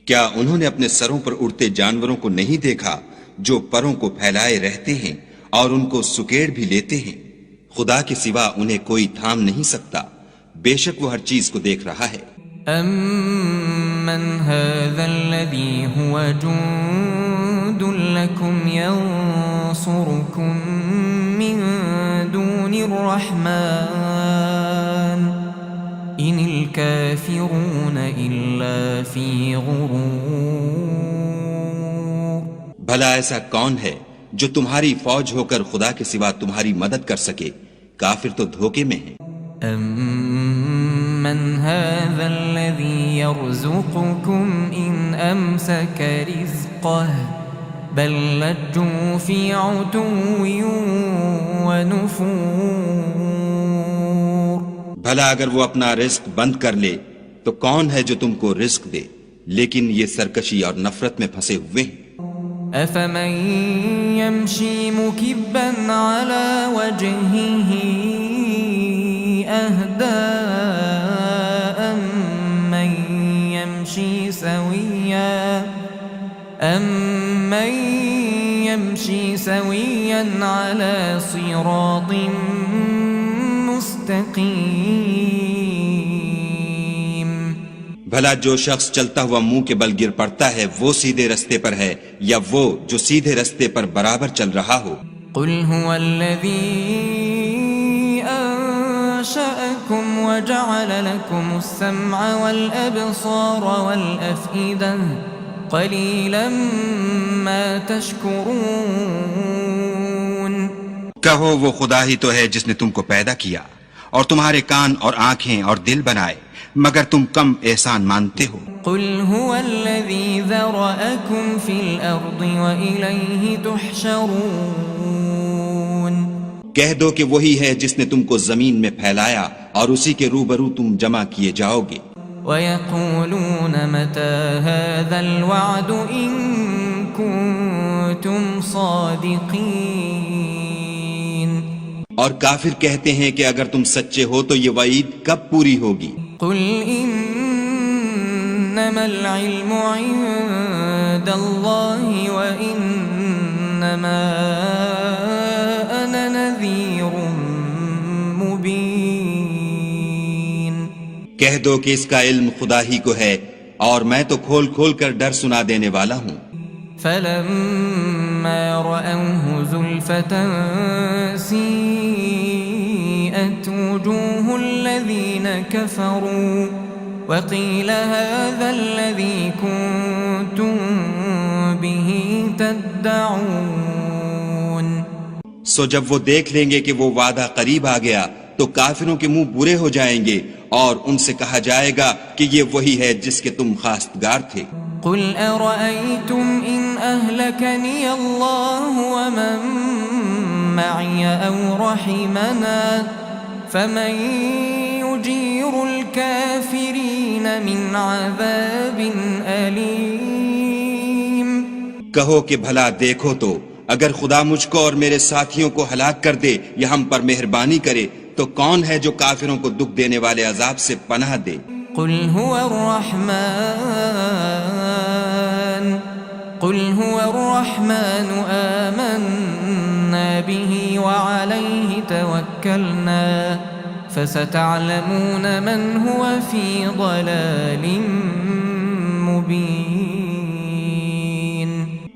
کیا انہوں نے اپنے سروں پر اڑتے جانوروں کو نہیں دیکھا جو پروں کو پھیلائے رہتے ہیں اور ان کو سکیڑ بھی لیتے ہیں؟ خدا کے سوا انہیں کوئی تھام نہیں سکتا، بے شک وہ ہر چیز کو دیکھ رہا ہے۔ أَمَّنْ هَذَا الَّذِي هُوَ جُندٌ لَكُمْ يَنصُرُكُم مِّن دُونِ الرَّحْمَنِ إِنِ الْكَافِرُونَ إِلَّا فِي غُرُورٍ۔ بھلا ایسا کون ہے جو تمہاری فوج ہو کر خدا کے سوا تمہاری مدد کر سکے؟ کافر تو دھوکے میں ہیں۔ أَمَّنْ هَذَا الَّذِي يَرْزُقُكُمْ إِنْ أَمْسَكَ رِزْقَهُ بَلْ لَجُّوا فِي عُتُوٍّ وَنُفُورٍ۔ بھلا اگر وہ اپنا رزق بند کر لے تو کون ہے جو تم کو رزق دے؟ لیکن یہ سرکشی اور نفرت میں پھنسے ہوئے ہیں۔ أَفَمَن يَمْشِي مُكِبًّا عَلَى وَجْهِهِ أَهْدَىٰ أَمَّن يَمْشِي سَوِيًّا عَلَى صِرَاطٍ مُسْتَقِيمٍ۔ بھلا جو شخص چلتا ہوا منہ کے بل گر پڑتا ہے وہ سیدھے رستے پر ہے یا وہ جو سیدھے رستے پر برابر چل رہا ہو؟ قُلْ هُوَ الَّذِي أَنشَأَكُمْ وَجَعَلَ لَكُمُ السَّمْعَ وَالْأَبْصَارَ وَالْأَفْئِدَةَ قَلِيلًا مَا تَشْكُرُونَ۔ کہو وہ خدا ہی تو ہے جس نے تم کو پیدا کیا اور تمہارے کان اور آنکھیں اور دل بنائے، مگر تم کم احسان مانتے ہو۔ قل هو الذي ذرأكم في الأرض وإليه تحشرون۔ کہہ دو کہ وہی ہے جس نے تم کو زمین میں پھیلایا اور اسی کے روبرو تم جمع کیے جاؤ گے۔ وَيَقُولُونَ مَتَى هَذَا الْوَعْدُ إِن كُنتُمْ صَادِقِينَ۔ اور کافر کہتے ہیں کہ اگر تم سچے ہو تو یہ وعید کب پوری ہوگی؟ قُلْ إِنَّمَا الْعِلْمُ عِندَ اللَّهِ وَإِنَّمَا أَنَا نَذِيرٌ مُبِينٌ۔ کہہ دو کہ اس کا علم خدا ہی کو ہے اور میں تو کھول کھول کر ڈر سنا دینے والا ہوں۔ فَلَمَّا رَأَوْهُ زُلْفَةً سِيئَتْ وُجُوهُ الَّذِينَ كَفَرُوا وَقِيلَ هَذَا الَّذِي كُنتُم بِهِ تَدَّعُونَ۔ سو جب وہ دیکھ لیں گے کہ وہ وعدہ قریب آ گیا تو کافروں کے منہ برے ہو جائیں گے اور ان سے کہا جائے گا کہ یہ وہی ہے جس کے تم خواستگار تھے۔ قُلْ أَرَأَيْتُمْ إِنْ أَهْلَكَنِيَ اللَّهُ وَمَن مَّعِيَ أَوْ رَحِمَنَا فَمَن يُجِيرُ الْكَافِرِينَ مِنْ عَذَابٍ أَلِيمٍ۔ کہو کہ بھلا دیکھو تو اگر خدا مجھ کو اور میرے ساتھیوں کو ہلاک کر دے یا ہم پر مہربانی کرے تو کون ہے جو کافروں کو دکھ دینے والے عذاب سے پناہ دے؟ قل هو الرحمن آمنا به وعليه توكلنا فستعلمون من هو في ضلال مبين۔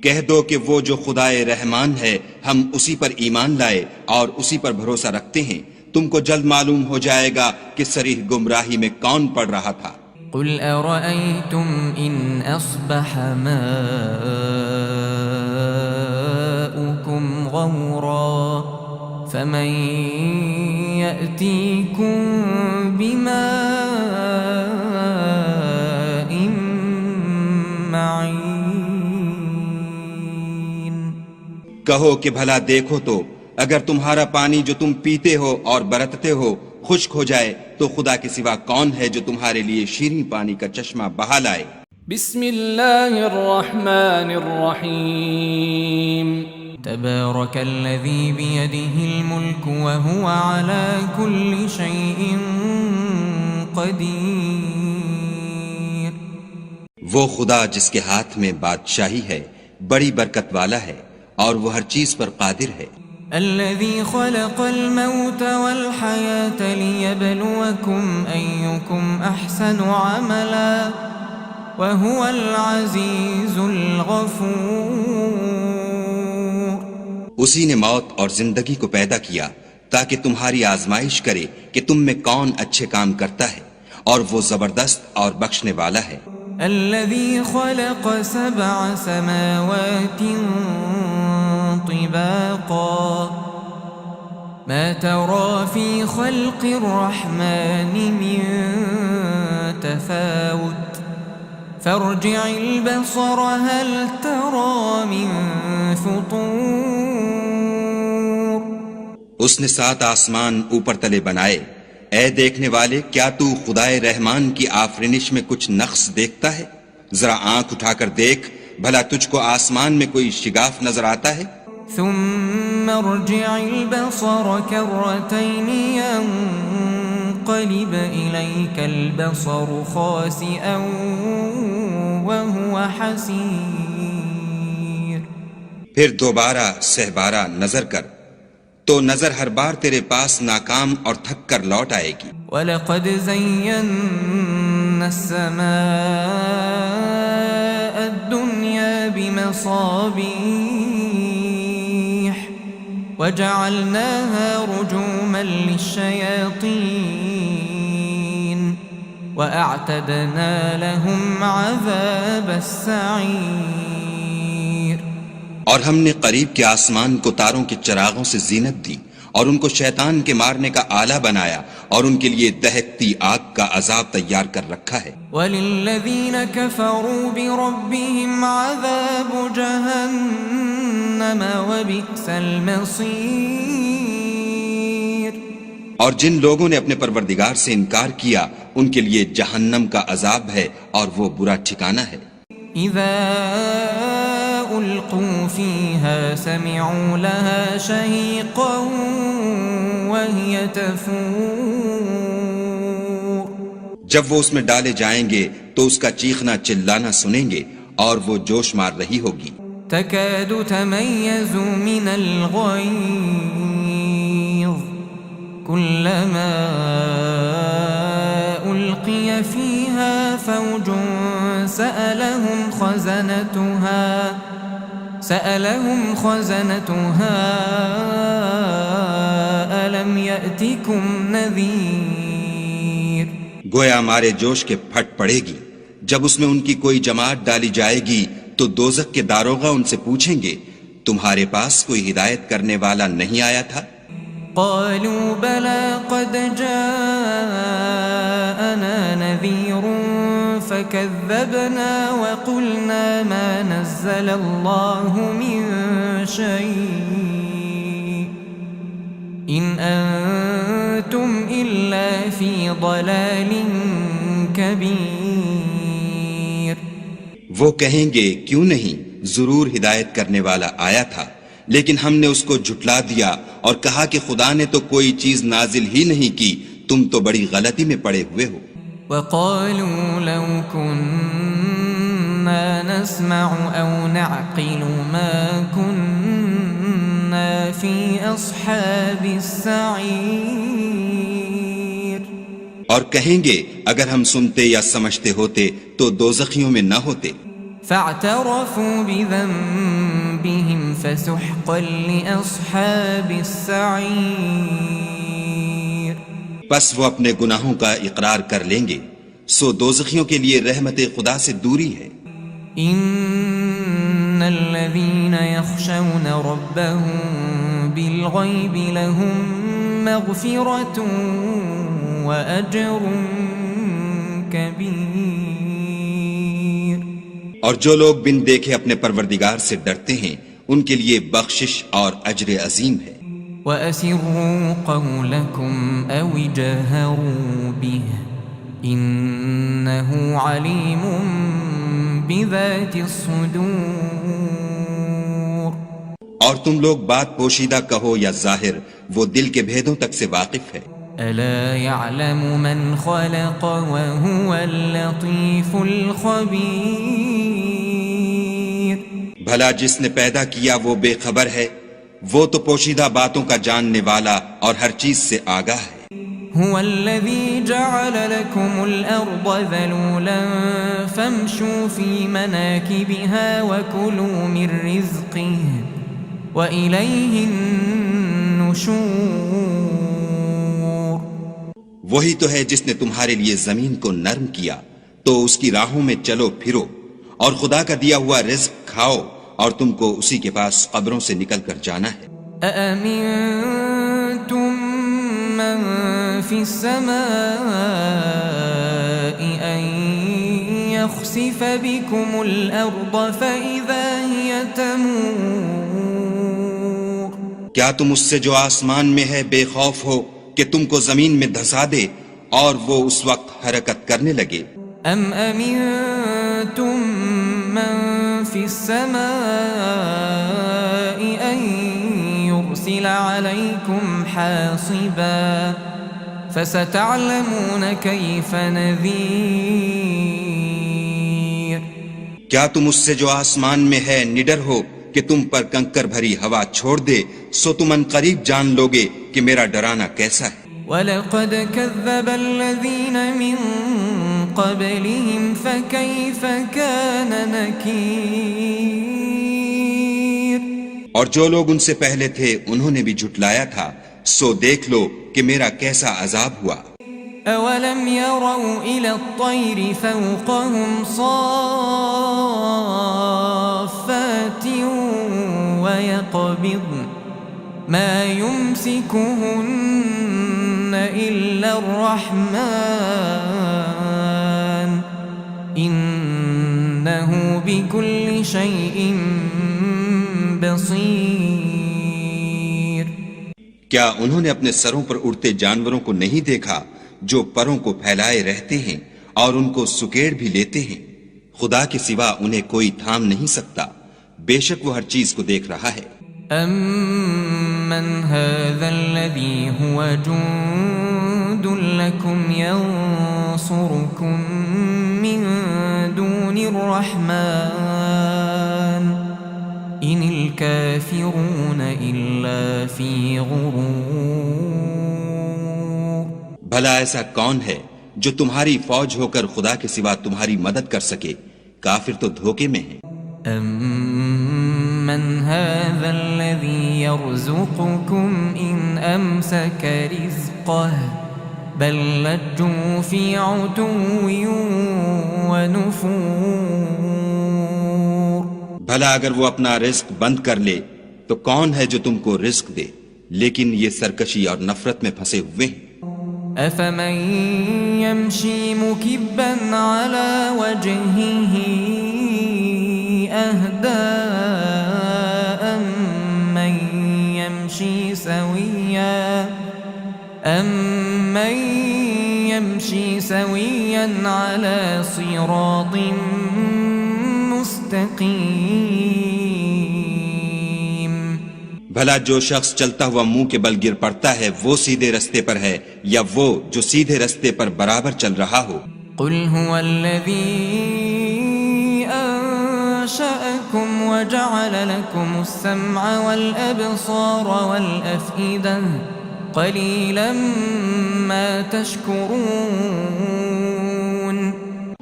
کہہ دو کہ وہ جو خدائے رحمان ہے ہم اسی پر ایمان لائے اور اسی پر بھروسہ رکھتے ہیں، تم کو جلد معلوم ہو جائے گا کہ صریح گمراہی میں کون پڑ رہا تھا۔ قل أرأيتم إن أصبح ماؤكم غورا فمن يأتيكم بماء معين۔ کہو کہ بھلا دیکھو تو اگر تمہارا پانی جو تم پیتے ہو اور برتتے ہو خشک ہو جائے تو خدا کے سوا کون ہے جو تمہارے لیے شیریں پانی کا چشمہ بہا لائے؟ بسم اللہ الرحمن الرحیم۔ تبارك الذي بيده الملك وهو على كل شيء قدير۔ وہ خدا جس کے ہاتھ میں بادشاہی ہے بڑی برکت والا ہے اور وہ ہر چیز پر قادر ہے۔ الذي خلق الموت والحياة ليبلوكم أيكم أحسن عملا وهو العزيز الغفور۔ اسی نے موت اور زندگی کو پیدا کیا تاکہ تمہاری آزمائش کرے کہ تم میں کون اچھے کام کرتا ہے، اور وہ زبردست اور بخشنے والا ہے۔ الذي خلق 7 سماوات طباقا ما ترى في خلق الرحمن من تفاوت فارجع البصر هل ترى من فطور۔ اس نے 7 آسمان اوپر تلے بنائے، اے دیکھنے والے کیا تو خدائے رحمان کی آفرینش میں کچھ نقص دیکھتا ہے؟ ذرا آنکھ اٹھا کر دیکھ بھلا تجھ کو آسمان میں کوئی شگاف نظر آتا ہے؟ ثم ارجع البصر كرتين ينقلب إليك البصر خاسئا وهو حسير۔ پھر دوبارہ سہبارہ نظر کر تو نظر ہر بار تیرے پاس ناکام اور تھک کر لوٹ آئے گی۔ وَلَقَدْ زَيَّنَّا السَّمَاءَ الدُّنْيَا بِمَصَابِيحَ وَجَعَلْنَاهَا رُجُومًا لِلشَّيَاطِينِ وَأَعْتَدْنَا لَهُمْ عَذَابَ السَّعِيرِ۔ اور ہم نے قریب کے آسمان کو تاروں کے چراغوں سے زینت دی اور ان کو شیطان کے مارنے کا آلہ بنایا اور ان کے لیے دہکتی آگ کا عذاب تیار کر رکھا ہے. وَلِلَّذِينَ كَفَرُوا بِرَبِّهِمْ عَذَابُ جَهَنَّمَ وَبِئْسَ الْمَصِيرُ. اور جن لوگوں نے اپنے پروردگار سے انکار کیا ان کے لیے جہنم کا عذاب ہے اور وہ برا ٹھکانہ ہے. اذا القوا فيها سمعوا لها شهيقا وهي تفور. جب وہ اس میں ڈالے جائیں گے تو اس کا چیخنا چلانا سنیں گے اور وہ جوش مار رہی ہوگی. تكاد تميز من الغيظ كلما ألقي فيها فوج سألهم خزنتها ألم يأتكم نذير. گویا مارے جوش کے پھٹ پڑے گی. جب اس میں ان کی کوئی جماعت ڈالی جائے گی تو دوزخ کے داروغہ ان سے پوچھیں گے تمہارے پاس کوئی ہدایت کرنے والا نہیں آیا تھا؟ قالوا بلى قد جاءنا نذير فكذبنا وقلنا ما نزل الله من شيء إن أنتم إلا في ضلال كبير. وہ کہیں گے کیوں نہیں، ضرور ہدایت کرنے والا آیا تھا، لیکن ہم نے اس کو جھٹلا دیا اور کہا کہ خدا نے تو کوئی چیز نازل ہی نہیں کی، تم تو بڑی غلطی میں پڑے ہوئے ہو. وقالوا لو كنا نسمع أو نعقل ما كنا في أصحاب السعير. اور کہیں گے اگر ہم سنتے یا سمجھتے ہوتے تو دوزخیوں میں نہ ہوتے. فاعترفوا بذنبهم فسحقا لأصحاب السعير. پس وہ اپنے گناہوں کا اقرار کر لیں گے، سو دوزخیوں کے لیے رحمت خدا سے دوری ہے. ان الذين يخشون ربهم بالغيب لهم مغفرة وأجر كبير. اور جو لوگ بن دیکھے اپنے پروردگار سے ڈرتے ہیں ان کے لیے بخشش اور اجر عظیم ہے. وَأَسِرُّوا قَوْلَكُمْ أَوِ جَهَرُوا بِهِ إِنَّهُ عَلِيمٌ بِذَاتِ الصُّدُورِ. اور تم لوگ بات پوشیدہ کہو یا ظاہر، وہ دل کے بھیدوں تک سے واقف ہے. أَلَا يَعْلَمُ مَنْ خَلَقَ وَهُوَ اللَّطِيفُ الْخَبِيرُ. بھلا جس نے پیدا کیا وہ بے خبر ہے، وہ تو پوشیدہ باتوں کا جاننے والا اور ہر چیز سے آگاہ ہے. هو الذي جعل لكم الأرض ذلولا فامشوا في مناكبها وكلوا من رزقه وإليه النشور. وہی تو ہے جس نے تمہارے لیے زمین کو نرم کیا تو اس کی راہوں میں چلو پھرو اور خدا کا دیا ہوا رزق کھاؤ اور تم کو اسی کے پاس قبروں سے نکل کر جانا ہے. أأمنتم من في السماء أن يخسف بكم الأرض فإذا هي تمور. کیا تم اس سے جو آسمان میں ہے بے خوف ہو کہ تم کو زمین میں دھسا دے اور وہ اس وقت حرکت کرنے لگے؟ أم أمنتم من في السماء أن يرسل عليكم حاصبا فستعلمون كيف نذير. کیا تم اس سے جو آسمان میں ہے نڈر ہو کہ تم پر کنکر بھری ہوا چھوڑ دے، سو تم ان قریب جان لوگے کہ میرا ڈرانا کیسا ہے. وَلَقَدْ كَذَّبَ الَّذِينَ مِن قَبْلِهِمْ فَكَيْفَ كَانَ نَكِيرٌ. اور جو لوگ ان سے پہلے تھے انہوں نے بھی جھٹلایا تھا، سو دیکھ لو کہ میرا کیسا عذاب ہوا. أَوَلَمْ يَرَوْا إِلَى الطَّيْرِ فَوْقَهُمْ صَافَّاتٍ وَيَقْبِضْنَ ما يمسكهن إلا الرحمن إنه بكل شيء بصير. کیا انہوں نے اپنے سروں پر اڑتے جانوروں کو نہیں دیکھا جو پروں کو پھیلائے رہتے ہیں اور ان کو سکیڑ بھی لیتے ہیں؟ خدا کے سوا انہیں کوئی تھام نہیں سکتا، بے شک وہ ہر چیز کو دیکھ رہا ہے. أَمَّنْ هَذَا الَّذِي هُوَ جُندٌ لَكُمْ يَنصُرُكُم مِّن دُونِ الرَّحْمَنِ إِنِ الْكَافِرُونَ إِلَّا فِي غُرُورٍ. بھلا ایسا کون ہے جو تمہاری فوج ہو کر خدا کے سوا تمہاری مدد کر سکے؟ کافر تو دھوکے میں ہیں. أَمَّنْ هَذَا الَّذِي يَرْزُقُكُمْ إِنْ أَمْسَكَ رِزْقَهُ بَلْ لَجُّوا فِي عُتُوٍّ وَنُفُورٍ. بھلا اگر وہ اپنا رزق بند کر لے تو کون ہے جو تم کو رزق دے؟ لیکن یہ سرکشی اور نفرت میں پھنسے ہوئے ہیں. أَفَمَن يَمْشِي مُكِبًّا عَلَى وَجْهِهِ أَهْدَىٰ أَمَّن يَمْشِي سَوِيًّا عَلَى صِرَاطٍ مُسْتَقِيمٍ. بھلا جو شخص چلتا ہوا منہ کے بل گر پڑتا ہے وہ سیدھے رستے پر ہے یا وہ جو سیدھے رستے پر برابر چل رہا ہو؟ قُلْ هُوَ الَّذِي أَنشَأَكُمْ وَجَعَلَ لَكُمُ السَّمْعَ وَالْأَبْصَارَ وَالْأَفْئِدَةَ قَلِيلًا مَا تَشْكُرُونَ.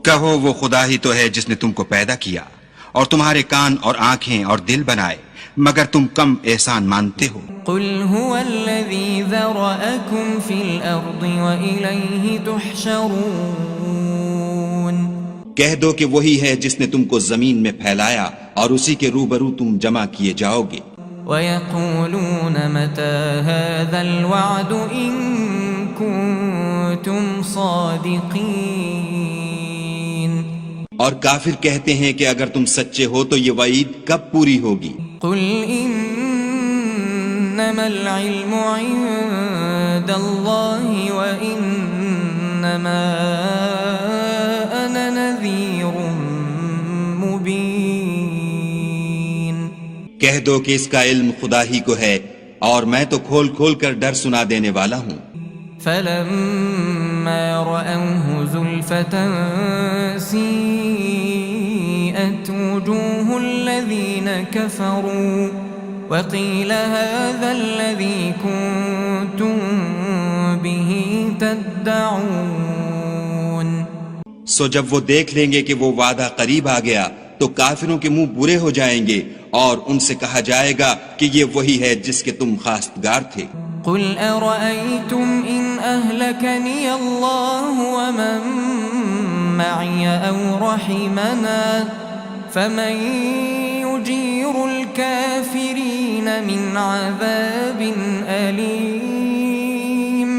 کہو وہ خدا ہی تو ہے جس نے تم کو پیدا کیا اور تمہارے کان اور آنکھیں اور دل بنائے، مگر تم کم احسان مانتے ہو. قُلْ هُوَ الَّذِي ذَرَأَكُمْ فِي الْأَرْضِ وَإِلَيْهِ تُحْشَرُونَ. کہہ دو کہ وہی ہے جس نے تم کو زمین میں پھیلایا اور اسی کے روبرو تم جمع کیے جاؤ گے. وَيَقُولُونَ مَتَى هَذَا الْوَعْدُ إِن كُنتُمْ صَادِقِينَ. اور کافر کہتے ہیں کہ اگر تم سچے ہو تو یہ وعید کب پوری ہوگی؟ قُلْ إِنَّمَا الْعِلْمُ عِندَ اللَّهِ وَإِنَّمَا أَنَا نَذِيرٌ مُبِينٌ. کہہ دو کہ اس کا علم خدا ہی کو ہے اور میں تو کھول کھول کر ڈر سنا دینے والا ہوں. فَلَمَّا رَأَوْهُ زُلْفَةً سِيئَتْ وُجُوهُ الَّذِينَ كَفَرُوا وَقِيلَ هَذَا الَّذِي كُنتُم بِهِ تَدَّعُونَ. سو جب وہ دیکھ لیں گے کہ وہ وعدہ قریب آ گیا تو کافروں کے منہ برے ہو جائیں گے اور ان سے کہا جائے گا کہ یہ وہی ہے جس کے تم خواستگار تھے. قُلْ أَرَأَيْتُمْ إِنْ أَهْلَكَنِيَ اللَّهُ وَمَن مَّعِيَ أَوْ رَحِمَنَا فَمَن يُجِيرُ الْكَافِرِينَ مِنْ عَذَابٍ أَلِيمٍ.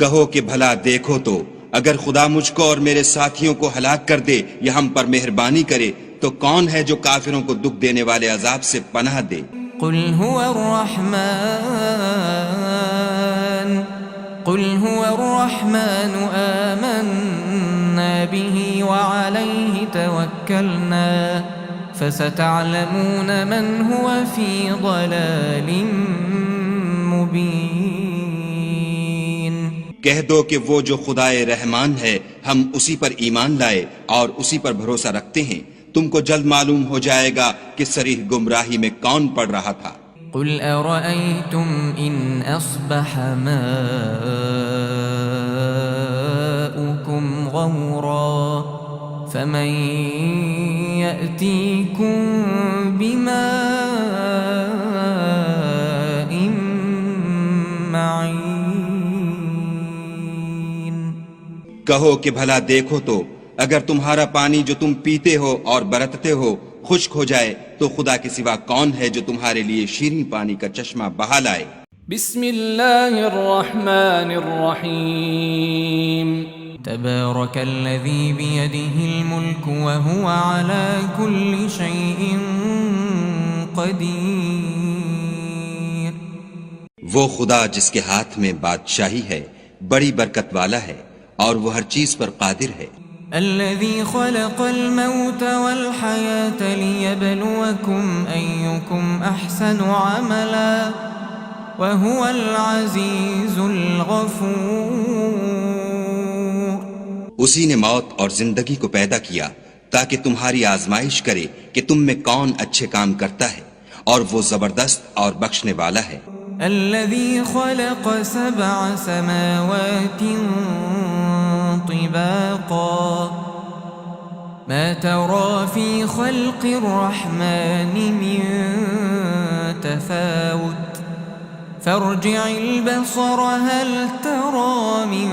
کہو کہ بھلا دیکھو تو اگر خدا مجھ کو اور میرے ساتھیوں کو ہلاک کر دے یا ہم پر مہربانی کرے تو کون ہے جو کافروں کو دکھ دینے والے عذاب سے پناہ دے؟ قُلْ هُوَ الرَّحْمَنُ آمَنَّا بِهِ وَعَلَيْهِ تَوَكَّلْنَا فَسَتَعْلَمُونَ مَنْ هُوَ فِي ضَلَالٍ مُبِينٍ. کہہ دو کہ وہ جو خدائے رحمان ہے ہم اسی پر ایمان لائے اور اسی پر بھروسہ رکھتے ہیں، تم کو جلد معلوم ہو جائے گا کہ صریح گمراہی میں کون پڑ رہا تھا. قُلْ أَرَأَيْتُمْ إِنْ أَصْبَحَ مَاؤُكُمْ غَوْرًا فَمَن يَأْتِيكُم بِمَاءٍ مَّعِينٍ. کہو کہ بھلا دیکھو تو اگر تمہارا پانی جو تم پیتے ہو اور برتتے ہو خشک ہو جائے تو خدا کے سوا کون ہے جو تمہارے لیے شیریں پانی کا چشمہ بہا لائے؟ بسم الله الرحمن الرحيم تبارك الذي بيده الملك وهو على كل شيء قدير. وہ خدا جس کے ہاتھ میں بادشاہی ہے بڑی برکت والا ہے اور وہ ہر چیز پر قادر ہے. الذي خلق الموت والحياة ليبلوكم أيكم أحسن عملا وهو العزيز الغفور. اسی نے موت اور زندگی کو پیدا کیا تاکہ تمہاری آزمائش کرے کہ تم میں کون اچھے کام کرتا ہے اور وہ زبردست اور بخشنے والا ہے. الذي خلق 7 سماوات طباقا ما ترى في خلق الرحمن من تفاوت فارجع البصر هل ترى من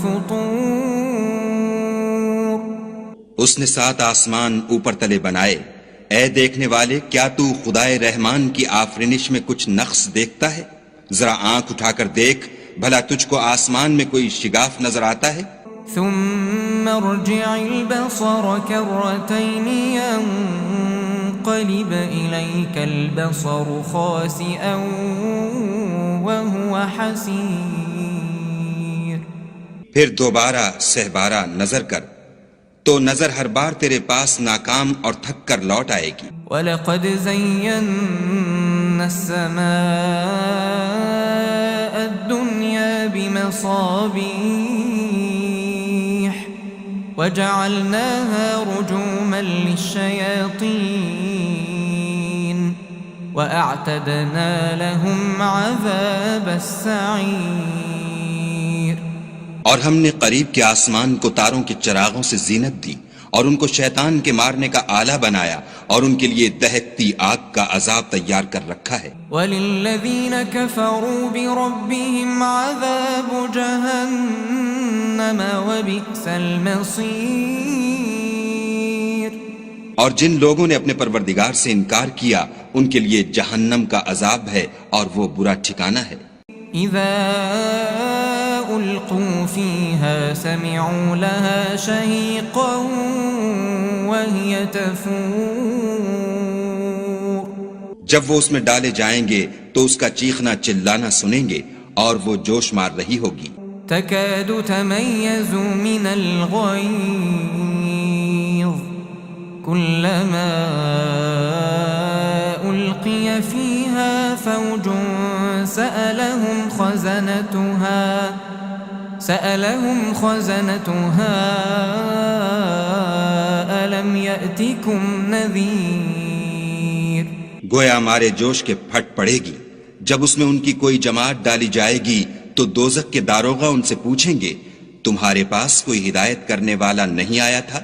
فطور. اس نے 7 آسمان اوپر تلے بنائے. اے دیکھنے والے کیا تو خدائے رحمان کی آفرینش میں کچھ نقص دیکھتا ہے؟ ذرا آنکھ اٹھا کر دیکھ بھلا تجھ کو آسمان میں کوئی شگاف نظر آتا ہے؟ ثم ارجع البصر كرتين ينقلب إليك البصر خاسئا وهو حسير. پھر دوبارہ سہبارہ نظر کر تو نظر ہر بار تیرے پاس ناکام اور تھک کر لوٹ آئے گی. وَلَقَدْ زَيَّنَّا السَّمَاءَ الدُّنْيَا بِمَصَابِيحَ وَجَعَلْنَاهَا رُجُومًا لِلشَّيَاطِينِ وَأَعْتَدْنَا لَهُمْ عَذَابَ السَّعِيرِ. اور ہم نے قریب کے آسمان کو تاروں کے چراغوں سے زینت دی اور ان کو شیطان کے مارنے کا آلہ بنایا اور ان کے لیے دہکتی آگ کا عذاب تیار کر رکھا ہے. وَلِلَّذِينَ كَفَرُوا بِرَبِّهِمْ عَذَابُ جَهَنَّمَ وَبِئْسَ الْمَصِيرُ. اور جن لوگوں نے اپنے پروردگار سے انکار کیا ان کے لیے جہنم کا عذاب ہے اور وہ برا ٹھکانہ ہے. اذا القوا فيها سمعوا لها شهيقا وهي تفور. جب وہ اس میں ڈالے جائیں گے تو اس کا چیخنا چلانا سنیں گے اور وہ جوش مار رہی ہوگی. تكاد تميز من الغيظ كلما ألقي فيها فوج سألهم خزنتها ألم يأتكم نذير. گویا ہمارے جوش کے پھٹ پڑے گی. جب اس میں ان کی کوئی جماعت ڈالی جائے گی تو دوزخ کے داروغہ ان سے پوچھیں گے تمہارے پاس کوئی ہدایت کرنے والا نہیں آیا تھا؟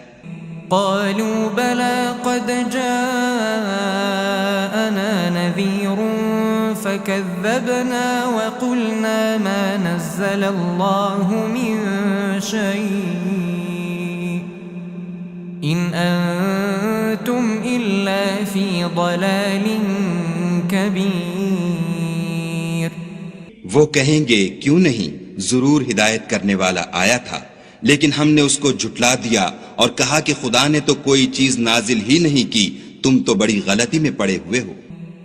قالوا بلى قد جاءنا نذير فكذبنا وقلنا ما نزل الله من شيء إن أنتم إلا في ضلال كبير. وہ کہیں گے کیوں نہیں ضرور ہدایت کرنے والا آیا تھا لیکن ہم نے اس کو جھٹلا دیا اور کہا کہ خدا نے تو کوئی چیز نازل ہی نہیں کی تم تو بڑی غلطی میں پڑے ہوئے ہو.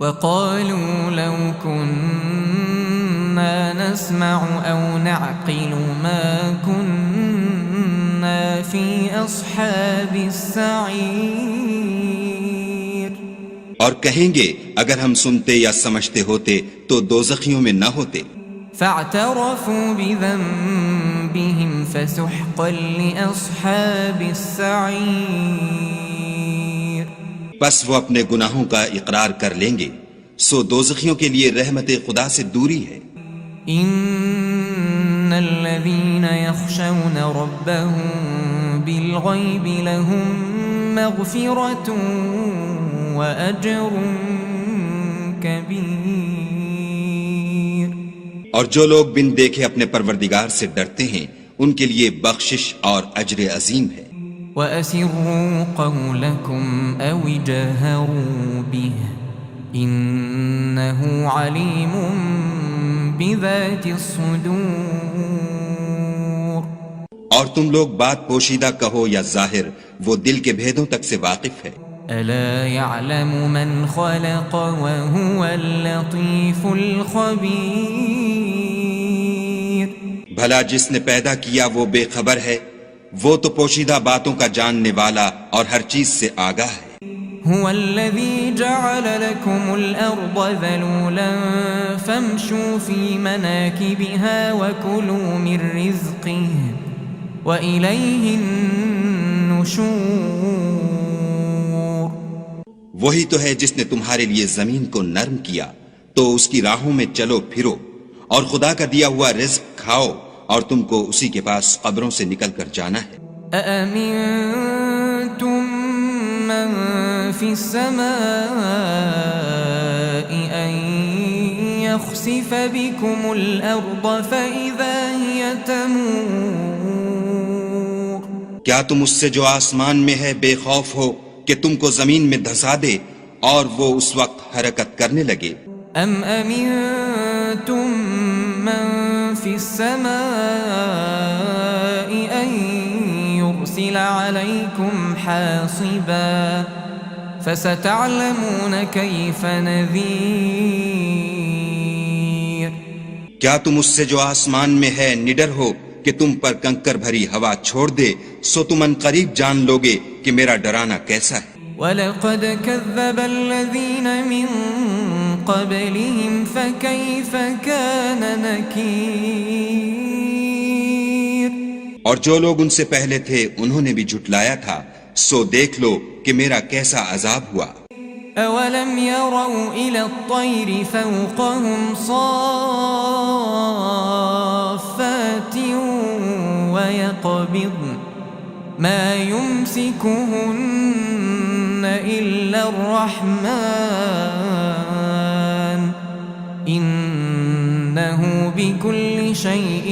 وقالوا لو كنا نسمع أو نعقل ما كنا في أصحاب السعير. اور کہیں گے اگر ہم سنتے یا سمجھتے ہوتے تو دوزخیوں میں نہ ہوتے. فاعترفوا بذنبهم فسحقا لأصحاب السعير. بس وہ اپنے گناہوں کا اقرار کر لیں گے سو دوزخیوں کے لیے رحمت خدا سے دوری ہے. ان الذين يخشون ربهم بالغيب لهم مغفرة وأجر كبير. اور جو لوگ بن دیکھے اپنے پروردگار سے ڈرتے ہیں ان کے لیے بخشش اور اجر عظیم ہے. وَأَسِرُّوا قَوْلَكُمْ أَوِ اجْهَرُوا بِهِ إِنَّهُ عَلِيمٌ بذات الصدور اور تم لوگ بات پوشیدہ کہو یا ظاہر، وہ دل کے بھیدوں تک سے واقف ہے۔ ألا يعلم من خلق وهو اللطيف الخبير بھلا جس نے پیدا کیا وہ بے خبر ہے، وہ تو پوشیدہ باتوں کا جاننے والا اور ہر چیز سے آگاہ ہے۔ هو الذي جعل لكم الأرض ذلولا فامشوا في مناكبها وكلوا من رزقه وإليه النشور وہی تو ہے جس نے تمہارے لیے زمین کو نرم کیا، تو اس کی راہوں میں چلو پھرو اور خدا کا دیا ہوا رزق کھاؤ، اور تم کو اسی کے پاس قبروں سے نکل کر جانا ہے۔ أأمنتم من في السماء أن يخسف بكم الأرض فإذا هي تمور کیا تم اس سے جو آسمان میں ہے بے خوف ہو کہ تم کو زمین میں دھسا دے اور وہ اس وقت حرکت کرنے لگے؟ أم أمنتم من في السماء أن يرسل عليكم حاصبا فستعلمون كيف نذير کیا تم اس سے جو آسمان میں ہے نڈر ہو کہ تم پر کنکر بھری ہوا چھوڑ دے، سو تم ان قریب جان لوگے کہ میرا ڈرانا کیسا ہے۔ وَلَقَدْ كَذَّبَ الَّذِينَ مِن قَبْلِهِمْ فَكَيْفَ كَانَ نَكِيرٌ اور جو لوگ ان سے پہلے تھے انہوں نے بھی جھٹلایا تھا، سو دیکھ لو کہ میرا کیسا عذاب ہوا۔ أَوَلَمْ يَرَوْا إِلَى الطَّيْرِ فَوْقَهُمْ صَافَّاتٍ وَيَقْبِضْنَ مَا يُمْسِكُهُنَّ إِلَّا الرَّحْمَنُ إِنَّهُ بِكُلِّ شَيْءٍ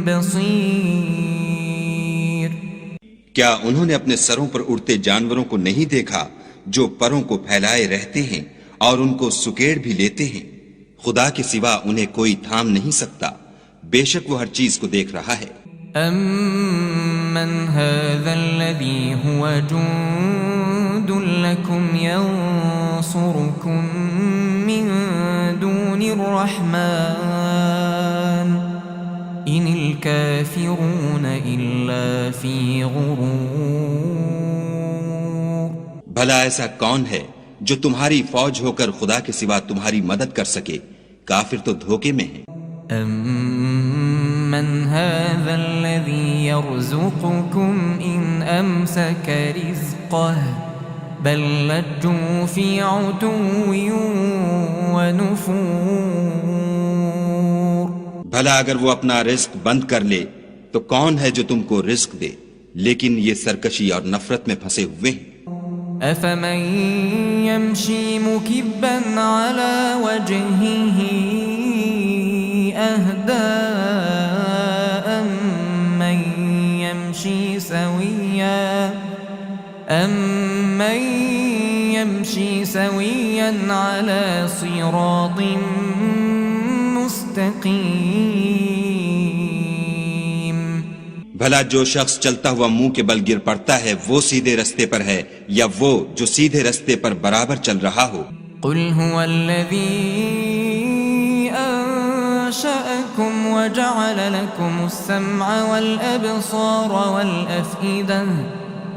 بَصِيرٌ کیا انہوں نے اپنے سروں پر اڑتے جانوروں کو نہیں دیکھا جو پروں کو پھیلائے رہتے ہیں اور ان کو سکیڑ بھی لیتے ہیں؟ خدا کے سوا انہیں کوئی تھام نہیں سکتا، بے شک وہ ہر چیز کو دیکھ رہا ہے۔ أَمَّنْ هَذَا الَّذِي هُوَ جُندٌ لَكُمْ يَنصُرُكُم مِّن دُونِ الرَّحْمَنِ إِنِ الْكَافِرُونَ إِلَّا فِي غُرُورٍ بھلا ایسا کون ہے جو تمہاری فوج ہو کر خدا کے سوا تمہاری مدد کر سکے؟ کافر تو دھوکے میں ہیں۔ أَمَّنْ هَذَا الَّذِي يَرْزُقُكُمْ إِنْ أَمْسَكَ رِزْقَهُ بَلْ لَجُّوا فِي عُتُوٍّ وَنُفُورٍ بھلا اگر وہ اپنا رزق بند کر لے تو کون ہے جو تم کو رزق دے؟ لیکن یہ سرکشی اور نفرت میں پھنسے ہوئے ہیں۔ أَفَمَن يَمْشِي مُكِبًّا عَلَى وَجْهِهِ أَهْدَىٰ أَمَّن يَمْشِي سَوِيًّا عَلَى صِرَاطٍ مُسْتَقِيمٍ بھلا جو شخص چلتا ہوا منہ کے بل گر پڑتا ہے وہ سیدھے رستے پر ہے یا وہ جو سیدھے رستے پر برابر چل رہا ہو؟ قُلْ هُوَ الَّذِي أَنشَأَكُمْ وَجَعَلَ لَكُمُ السَّمْعَ وَالْأَبْصَارَ وَالْأَفْئِدَةَ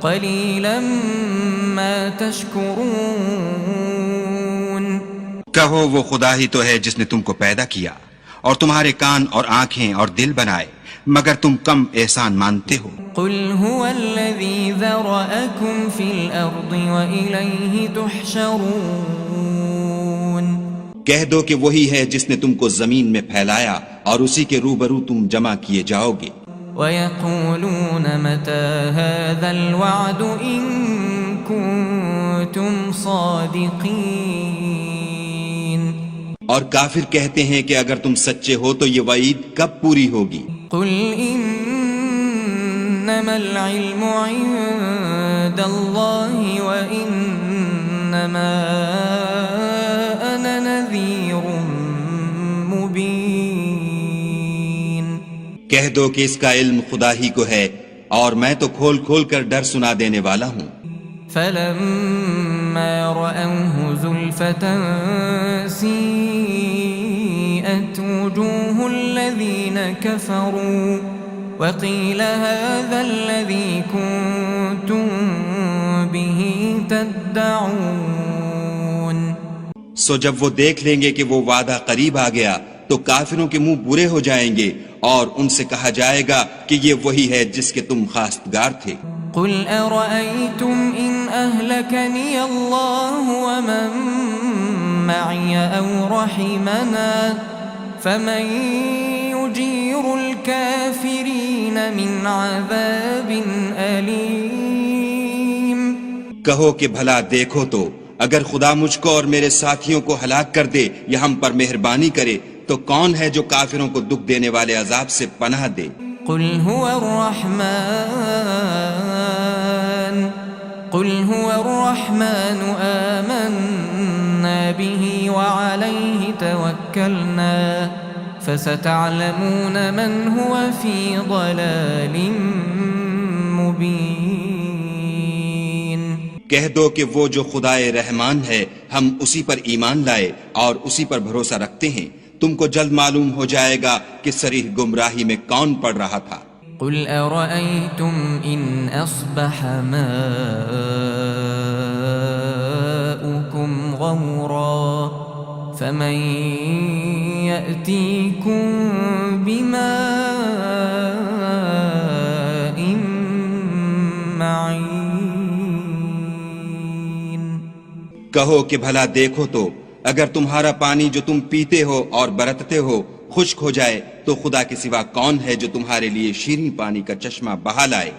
قَلِيلًا مَا تَشْكُرُونَ کہو وہ خدا ہی تو ہے جس نے تم کو پیدا کیا اور تمہارے کان اور آنکھیں اور دل بنائے، مگر تم کم احسان مانتے ہو۔ قُلْ هُوَ الَّذِي ذَرَأَكُمْ فِي الْأَرْضِ وَإِلَيْهِ تُحْشَرُونَ کہہ دو کہ وہی ہے جس نے تم کو زمین میں پھیلایا اور اسی کے روبرو تم جمع کیے جاؤ گے۔ وَيَقُولُونَ مَتَى هَذَا الْوَعْدُ إِن كُنتُمْ صَادِقِينَ اور کافر کہتے ہیں کہ اگر تم سچے ہو تو یہ وعید کب پوری ہوگی؟ قُلْ إِنَّمَا الْعِلْمُ عِندَ اللَّهِ وَإِنَّمَا أَنَا نَذِيرٌ کہہ دو کہ اس کا علم خدا ہی کو ہے اور میں تو کھول کھول کر ڈر سنا دینے والا ہوں۔ فلما رأوه زلفة سيئت وجوه الذين كفروا وقيل هذا الذي كنتم به تدعون۔ سو جب وہ دیکھ لیں گے کہ وہ وعدہ قریب آ گیا تو کافروں کے منہ برے ہو جائیں گے اور ان سے کہا جائے گا کہ یہ وہی ہے جس کے تم خواستگار تھے۔ قل أرأيتم إن أهلكني الله ومن معي أو رحمنا فمن يجير الكافرين من عذاب أليم۔ کہو کہ بھلا دیکھو تو اگر خدا مجھ کو اور میرے ساتھیوں کو ہلاک کر دے یا ہم پر مہربانی کرے تو کون ہے جو کافروں کو دکھ دینے والے عذاب سے پناہ دے؟ قل هو الرحمن آمنا به وعليه توكلنا فستعلمون من هو في ضلال مبين۔ کہہ دو کہ وہ جو خدائے رحمان ہے ہم اسی پر ایمان لائے اور اسی پر بھروسہ رکھتے ہیں، تم کو جلد معلوم ہو جائے گا کہ صریح گمراہی میں کون پڑ رہا تھا۔ قل أرأيتم إن أصبح ماؤكم غورا فمن يأتيكم بماء معين۔ کہو کہ بھلا دیکھو تو اگر تمہارا پانی جو تم پیتے ہو اور برتتے ہو خشک ہو جائے تو خدا کے سوا کون ہے جو تمہارے لیے شیریں پانی کا چشمہ بہا لائے؟